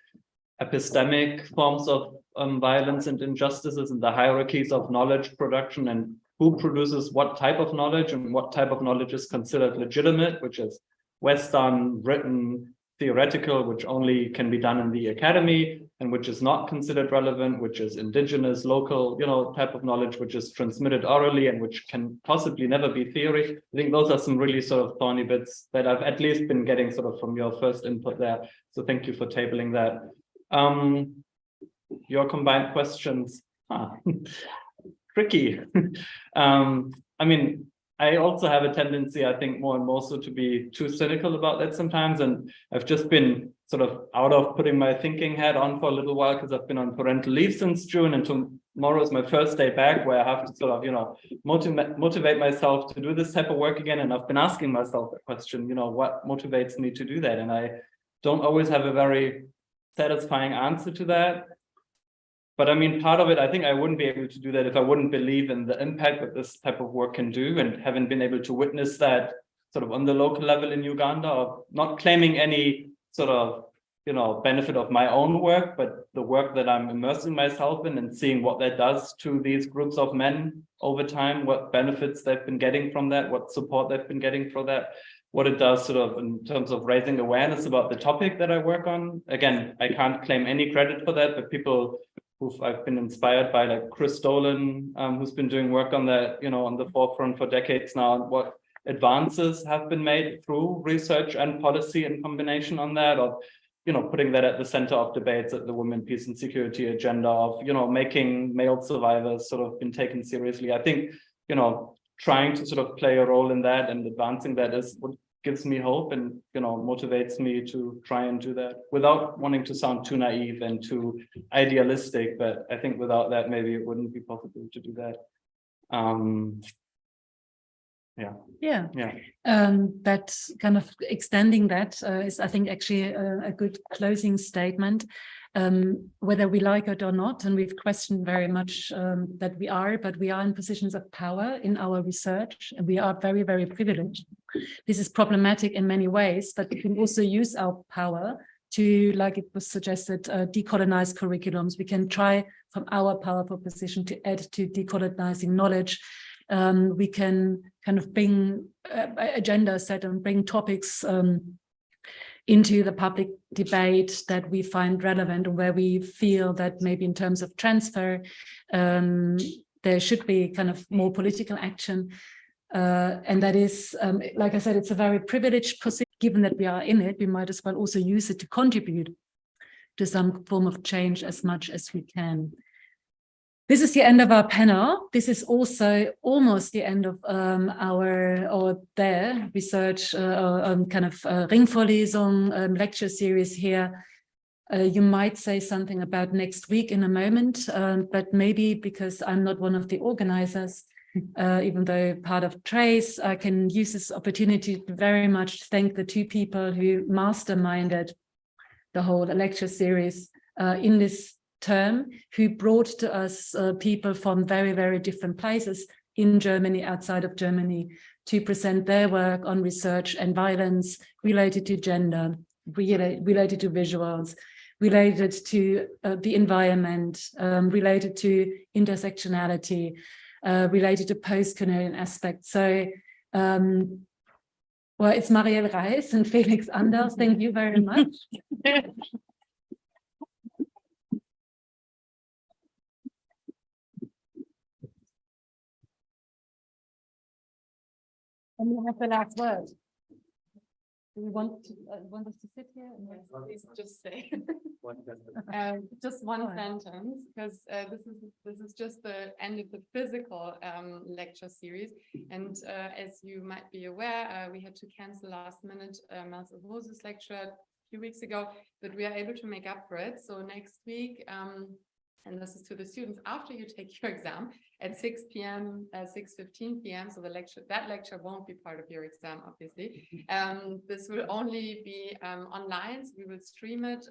epistemic forms of violence and injustices and the hierarchies of knowledge production, and who produces what type of knowledge and what type of knowledge is considered legitimate, which is Western, written, theoretical, which only can be done in the academy, and which is not considered relevant, which is indigenous, local, type of knowledge, which is transmitted orally and which can possibly never be theory. I think those are some really sort of thorny bits that I've at least been getting sort of from your first input there. So thank you for tabling that. Your combined questions. Tricky. I mean, I also have a tendency, I think, more and more so to be too cynical about that sometimes. And I've just been sort of out of putting my thinking hat on for a little while because I've been on parental leave since June, and tomorrow is my first day back where I have to sort of, motivate myself to do this type of work again. And I've been asking myself that question, what motivates me to do that? And I don't always have a very satisfying answer to that. But I mean, part of it, I think I wouldn't be able to do that if I wouldn't believe in the impact that this type of work can do, and haven't been able to witness that sort of on the local level in Uganda, of not claiming any sort of, benefit of my own work, but the work that I'm immersing myself in and seeing what that does to these groups of men over time, what benefits they've been getting from that, what support they've been getting for that, what it does sort of in terms of raising awareness about the topic that I work on. Again, I can't claim any credit for that, but people I've been inspired by, like Chris Dolan, who's been doing work on that, on the forefront for decades now, and what advances have been made through research and policy in combination on that, of, putting that at the center of debates at the Women, Peace and Security agenda, of, making male survivors sort of been taken seriously. I think, trying to sort of play a role in that and advancing that is what gives me hope and, motivates me to try and do that, without wanting to sound too naive and too idealistic. But I think without that, maybe it wouldn't be possible to do that. That kind of extending that is, I think, actually a good closing statement. whether we like it or not. And we've questioned very much that we are, but we are in positions of power in our research, and we are very, very privileged. This is problematic in many ways, but we can also use our power to, like it was suggested, decolonize curriculums. We can try from our powerful position to add to decolonizing knowledge. We can kind of bring agenda set and bring topics into the public debate that we find relevant, or where we feel that maybe in terms of transfer, there should be kind of more political action. And that is, like I said, it's a very privileged position. Given that we are in it, we might as well also use it to contribute to some form of change as much as we can. This is the end of our panel. This is also almost the end of their research kind of Ringvorlesung lecture series here. You might say something about next week in a moment, but maybe because I'm not one of the organizers, even though part of Trace, I can use this opportunity to very much thank the two people who masterminded the whole lecture series in this term, who brought to us people from very, very different places in Germany, outside of Germany, to present their work on research and violence related to gender, related to visuals, related to the environment, related to intersectionality, related to post-colonial aspects. So, well, it's Mariel Reiss and Felix Anderl. Thank you very much. And you have the last word. Do we want us to sit here? Please just say just one sentence, because this is just the end of the physical lecture series. And as you might be aware, we had to cancel last minute Mars of Moses lecture a few weeks ago, but we are able to make up for it. So next week, and this is to the students after you take your exam at 6 p.m., 6:15 p.m. So that lecture won't be part of your exam, obviously. This will only be online, so we will stream it.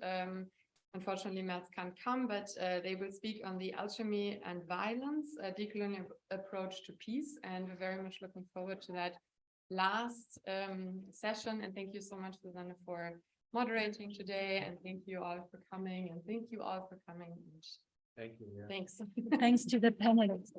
Unfortunately, Mats can't come, but they will speak on the alchemy and violence, a decolonial approach to peace. And we're very much looking forward to that last session. And thank you so much, Susanne, for moderating today. And thank you all for coming. And thank you all for coming. Thank you. Yeah. Thanks. Thanks to the panelists.